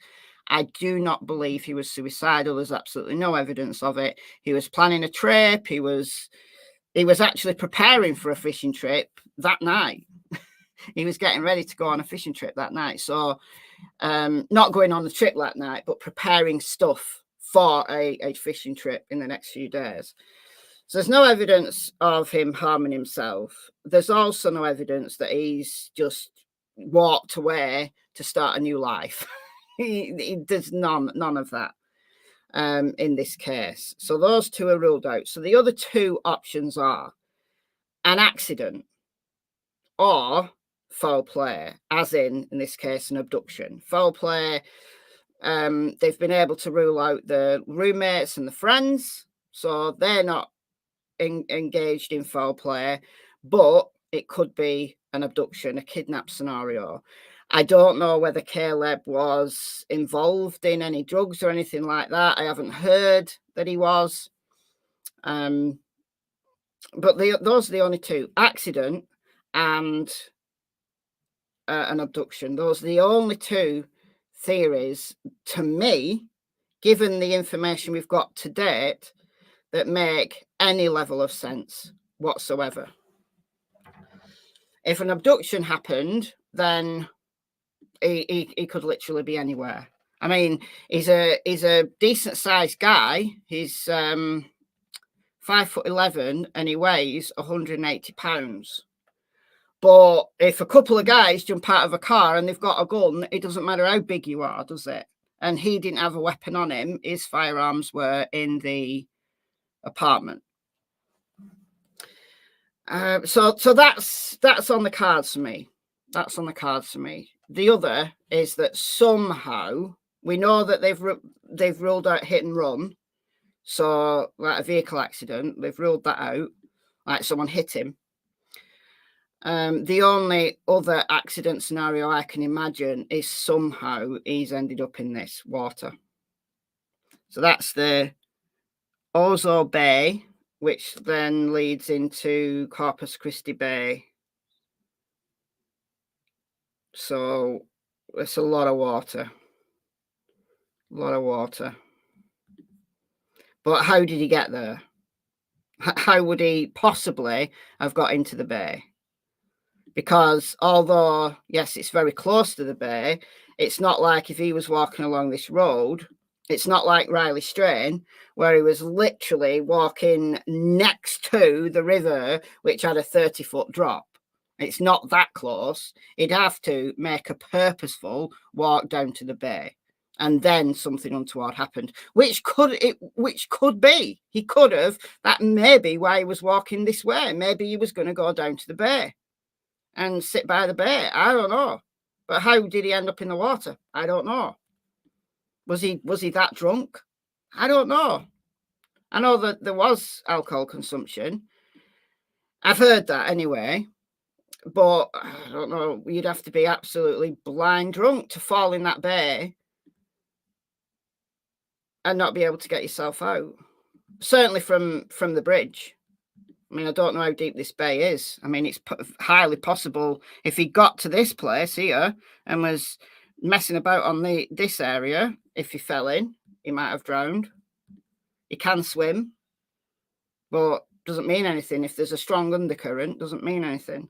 I do not believe he was suicidal. There's absolutely no evidence of it. He was planning a trip. He was actually preparing for a fishing trip that night. He was getting ready to go on a fishing trip that night. So not going on the trip that night, but preparing stuff for a fishing trip in the next few days. So there's no evidence of him harming himself. There's also no evidence that he's just walked away to start a new life. he does none of that in this case. So those 2 are ruled out. So the other 2 options are an accident or foul play, as in this case, an abduction. Foul play, they've been able to rule out the roommates and the friends, so they're not engaged in foul play, but it could be an abduction, a kidnap scenario. I don't know whether Caleb was involved in any drugs or anything like that. I haven't heard that he was. But those are the only 2, accident and an abduction. Those are the only 2 theories, to me, given the information we've got to date, that make any level of sense whatsoever. If an abduction happened, then he could literally be anywhere. I mean, he's a decent sized guy. He's 5'11" and he weighs 180 pounds. But if a couple of guys jump out of a car and they've got a gun, it doesn't matter how big you are, does it? And he didn't have a weapon on him. His firearms were in the apartment. So that's on the cards for me. That's on the cards for me. The other is that somehow we know that they've ruled out hit and run. So like a vehicle accident, they've ruled that out. Like someone hit him. The only other accident scenario I can imagine is somehow he's ended up in this water. So that's the Ozo Bay, which then leads into Corpus Christi Bay. So it's a lot of water. A lot of water. But how did he get there? How would he possibly have got into the bay? because although, yes, it's very close to the bay, it's not like if he was walking along this road, it's not like Riley Strain, where he was literally walking next to the river, which had a 30-foot drop. It's not that close. He'd have to make a purposeful walk down to the bay, and then something untoward happened, which could be. He could have. That may be why he was walking this way. Maybe he was going to go down to the bay and sit by the bay. I don't know. But how did he end up in the water? I don't know. Was he that drunk? I don't know. I know that there was alcohol consumption. I've heard that anyway. But I don't know. You'd have to be absolutely blind drunk to fall in that bay and not be able to get yourself out. Certainly from the bridge. I mean, I don't know how deep this bay is. I mean, it's highly possible if he got to this place here and was messing about on this area, if he fell in, he might have drowned. He can swim, but doesn't mean anything. If there's a strong undercurrent, doesn't mean anything.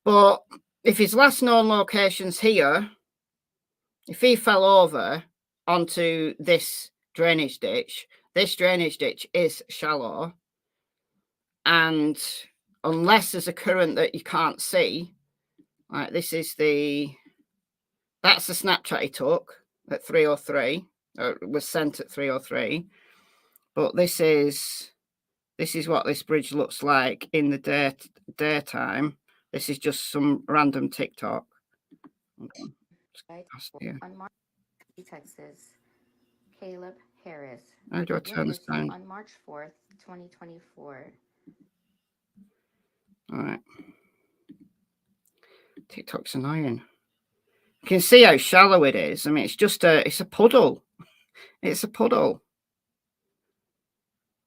But if his last known location's here, if he fell over onto this drainage ditch is shallow. And unless there's a current that you can't see, like that's the Snapchat he took at 3:03, or was sent at 3:03. But this is what this bridge looks like in the daytime. This is just some random TikTok. Okay. On March, Texas, Caleb Harris. How do I turn this down? On March 4th, 2024. All right. TikTok's annoying. You can see how shallow it is. I mean, it's a puddle. It's a puddle.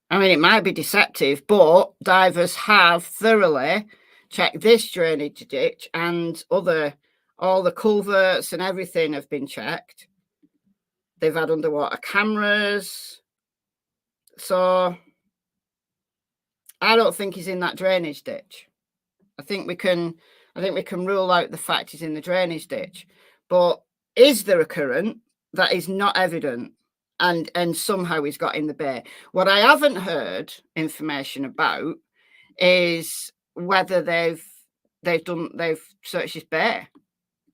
I mean, it might be deceptive, but divers have thoroughly checked this drainage ditch and all the culverts and everything have been checked. They've had underwater cameras. So I don't think he's in that drainage ditch. I think we can rule out the fact he's in the drainage ditch. But is there a current? That is not evident. And somehow he's got in the bay. What I haven't heard information about is whether they've searched his bay.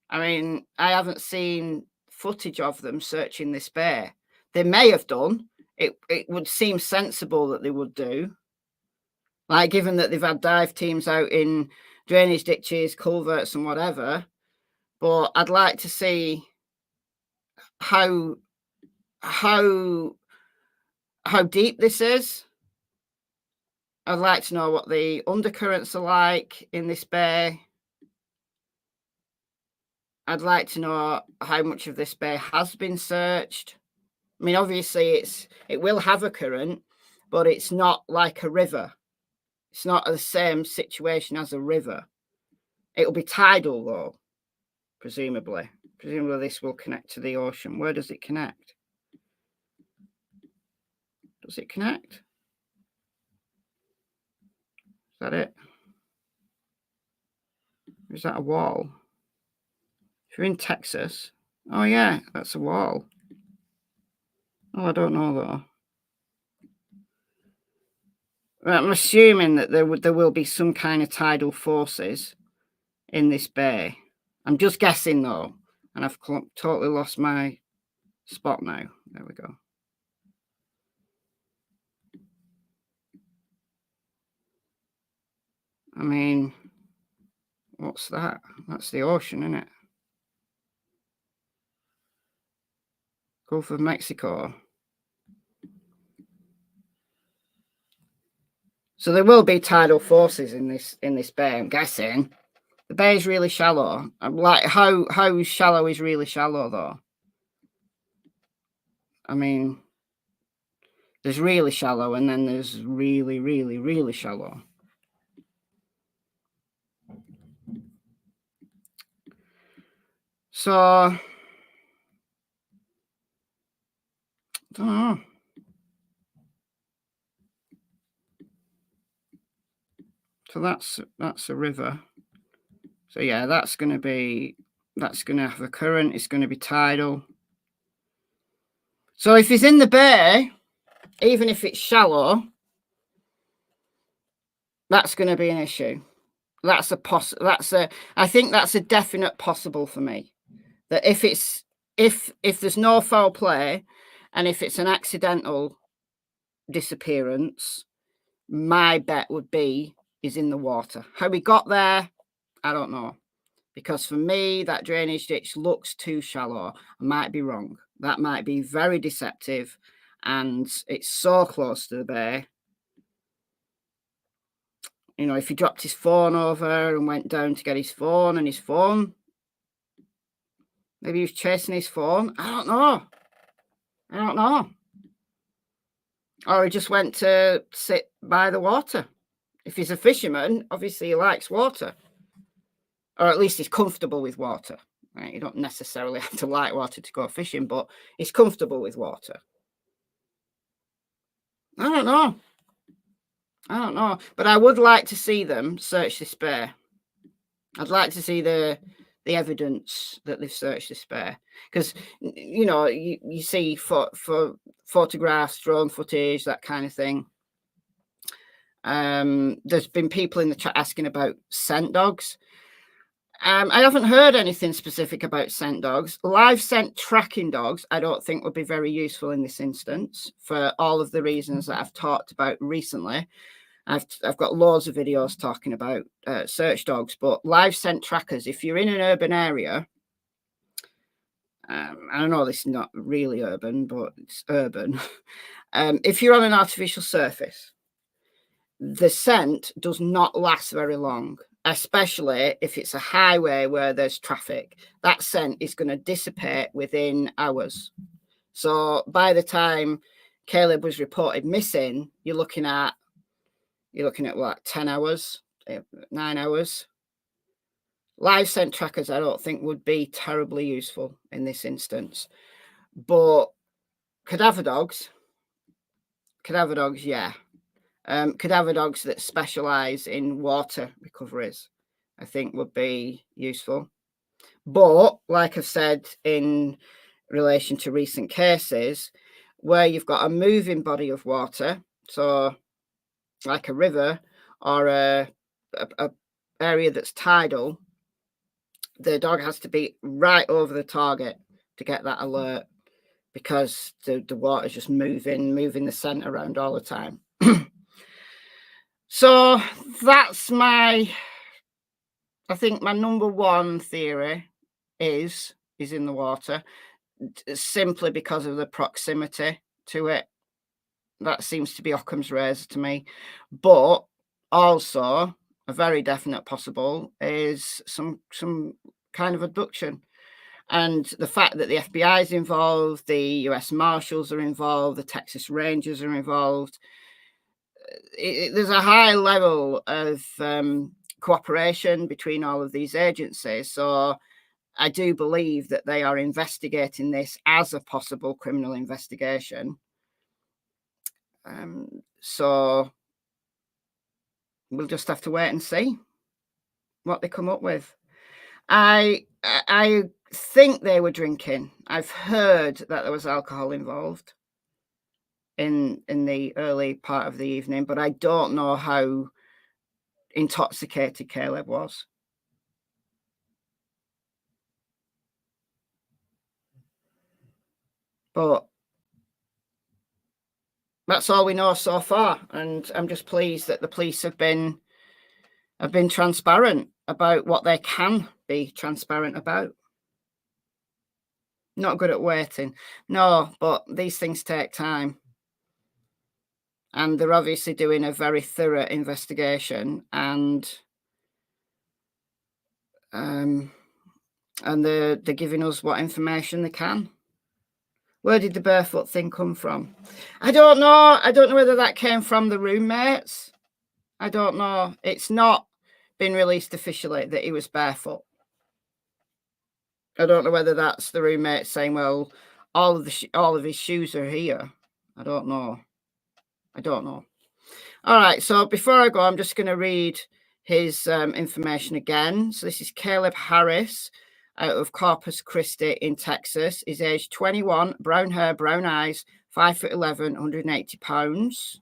I mean, I haven't seen footage of them searching this bay. They may have done. It would seem sensible that they would do. Like, given that they've had dive teams out in drainage ditches, culverts, and whatever. But I'd like to see how deep this is. I'd like to know what the undercurrents are like in this bay. I'd like to know how much of this bay has been searched. I mean, obviously it will have a current, but it's not like a river. It's not the same situation as a river. It'll be tidal though, presumably. Presumably this will connect to the ocean. Where does it connect? Does it connect? Is that it? Or is that a wall? If you're in Texas, oh yeah, that's a wall. Oh, I don't know though. I'm assuming that there will be some kind of tidal forces in this bay. I'm just guessing though, and I've totally lost my spot now. There we go. I mean, what's that? That's the ocean, isn't it? Gulf of Mexico. So there will be tidal forces in this bay, I'm guessing. The bay is really shallow. Like, how shallow is really shallow though? I mean, there's really shallow and then there's really, really, really shallow. So, I don't know. So that's a river. So yeah, that's going to have a current. It's going to be tidal. So if he's in the bay, even if it's shallow, that's going to be an issue. I think that's a definite possible for me. That if there's no foul play, and if it's an accidental disappearance, my bet would be he's in the water. How we got there, I don't know. Because for me, that drainage ditch looks too shallow. I might be wrong. That might be very deceptive, and it's so close to the bay. You know, if he dropped his phone over and went down to get his phone, and his phone, maybe he was chasing his phone. I don't know. Or he just went to sit by the water. If he's a fisherman, obviously he likes water. Or at least he's comfortable with water. Right? You don't necessarily have to like water to go fishing, but he's comfortable with water. I don't know. But I would like to see them search this bay. I'd like to see the evidence that they've searched this bay. Because, you know, you see for photographs, drone footage, that kind of thing. There's been people in the chat asking about scent dogs. I haven't heard anything specific about scent dogs. Live scent tracking dogs, I don't think would be very useful in this instance for all of the reasons that I've talked about recently. I've got loads of videos talking about search dogs, but live scent trackers, if you're in an urban area, I know this is not really urban, but it's urban. If you're on an artificial surface, the scent does not last very long, especially if it's a highway where there's traffic. That scent is going to dissipate within hours. So by the time Caleb was reported missing, you're looking at what, 10 hours, 9 hours. Live scent trackers, I don't think would be terribly useful in this instance. But cadaver dogs, yeah. Cadaver dogs that specialize in water recoveries, I think would be useful. But like I've said in relation to recent cases, where you've got a moving body of water, so like a river or a area that's tidal, the dog has to be right over the target to get that alert, because the water's just moving the scent around all the time. So that's I think my number one theory is in the water, simply because of the proximity to it. That seems to be Occam's razor to me. But also a very definite possible is some kind of abduction. And the fact that the FBI is involved, the US Marshals are involved, the Texas Rangers are involved, there's a high level of cooperation between all of these agencies. So I do believe that they are investigating this as a possible criminal investigation. So we'll just have to wait and see what they come up with. I think they were drinking. I've heard that there was alcohol involved in the early part of the evening, but I don't know how intoxicated Caleb was. But that's all we know so far, and I'm just pleased that the police have been transparent about what they can be transparent about. Not good at waiting, no, but these things take time. And they're obviously doing a very thorough investigation, and they're giving us what information they can. Where did the barefoot thing come from? I don't know. I don't know whether that came from the roommates. I don't know. It's not been released officially that he was barefoot. I don't know whether that's the roommate saying, well, all of his shoes are here. I don't know. All right, so before I go, I'm just going to read his information again. So this is Caleb Harris out of Corpus Christi in Texas. He's age 21, brown hair, brown eyes, 5'11", 180 pounds.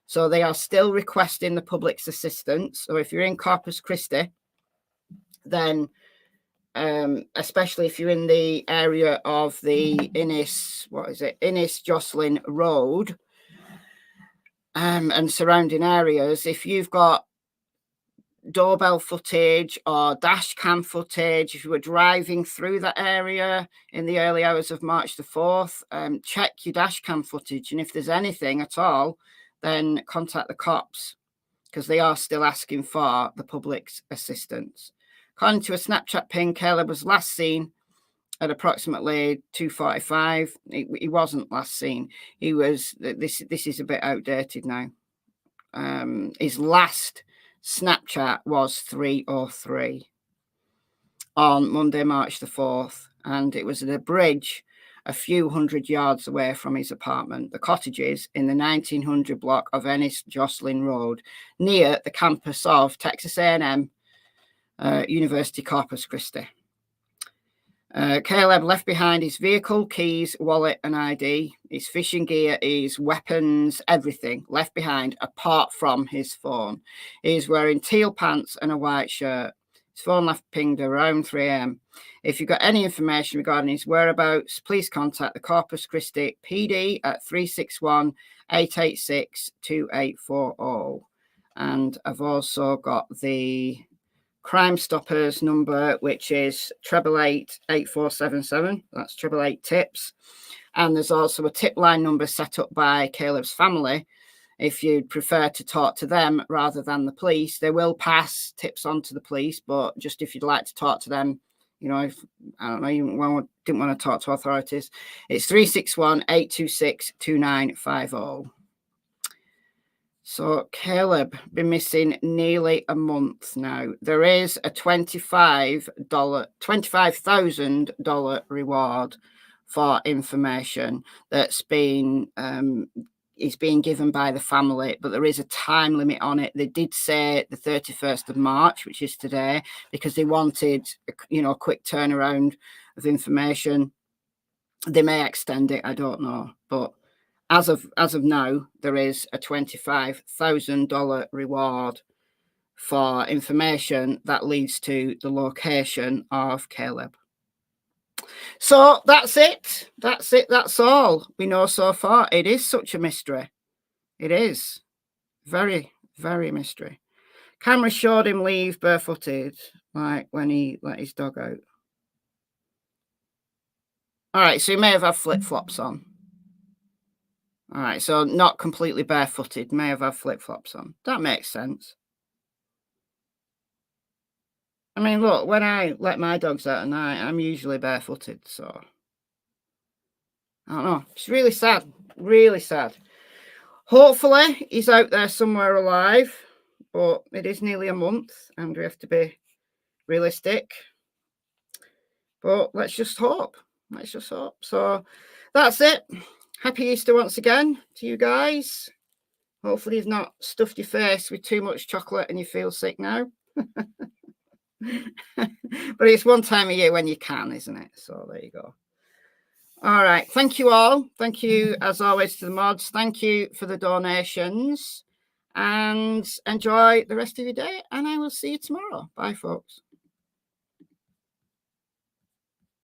So they are still requesting the public's assistance. So if you're in Corpus Christi, then especially if you're in the area of the Innis Jocelyn Road and surrounding areas, if you've got doorbell footage or dash cam footage, if you were driving through that area in the early hours of March the 4th, check your dash cam footage, and if there's anything at all, then contact the cops, because they are still asking for the public's assistance. According to a Snapchat ping, Caleb was last seen at approximately 2:45. He wasn't last seen. He was, this is a bit outdated now. His last Snapchat was 3:03 on Monday, March the 4th, and it was at a bridge a few hundred yards away from his apartment, the cottages in the 1900 block of Innis Jocelyn Road, near the campus of Texas A&M University-Corpus Christi. Caleb left behind his vehicle, keys, wallet, and ID. His fishing gear, his weapons, everything left behind apart from his phone. He's wearing teal pants and a white shirt. His phone left pinged around 3 a.m. If you've got any information regarding his whereabouts, please contact the Corpus Christi PD at 361-886-2840. And I've also got the Crime Stoppers number, which is 888-8477. That's 888-TIPS. And there's also a tip line number set up by Caleb's family. If you'd prefer to talk to them rather than the police, they will pass tips on to the police. But just if you'd like to talk to them, you know, if I don't know, you didn't want to talk to authorities, it's 361-826-2950. So Caleb been missing nearly a month now. There is a $25,000 reward for information that's been is being given by the family, but there is a time limit on it. They did say the 31st of March, which is today, because they wanted, you know, a quick turnaround of information. They may extend it, I don't know, but as of now, there is a $25,000 reward for information that leads to the location of Caleb. So that's it. That's all we know so far. It is such a mystery. It is very, very mystery. Camera showed him leave barefooted, like when he let his dog out. All right, so he may have had flip-flops on. All right, so not completely barefooted, may have had flip-flops on. That makes sense. I mean, look, when I let my dogs out at night, I'm usually barefooted, so I don't know. It's really sad, really sad. Hopefully, he's out there somewhere alive, but it is nearly a month, and we have to be realistic. But let's just hope. Let's just hope. So that's it. Happy Easter once again to you guys. Hopefully you've not stuffed your face with too much chocolate and you feel sick now. But it's one time a year when you can, isn't it? So there you go. All right. Thank you all. Thank you, as always, to the mods. Thank you for the donations. And enjoy the rest of your day. And I will see you tomorrow. Bye, folks.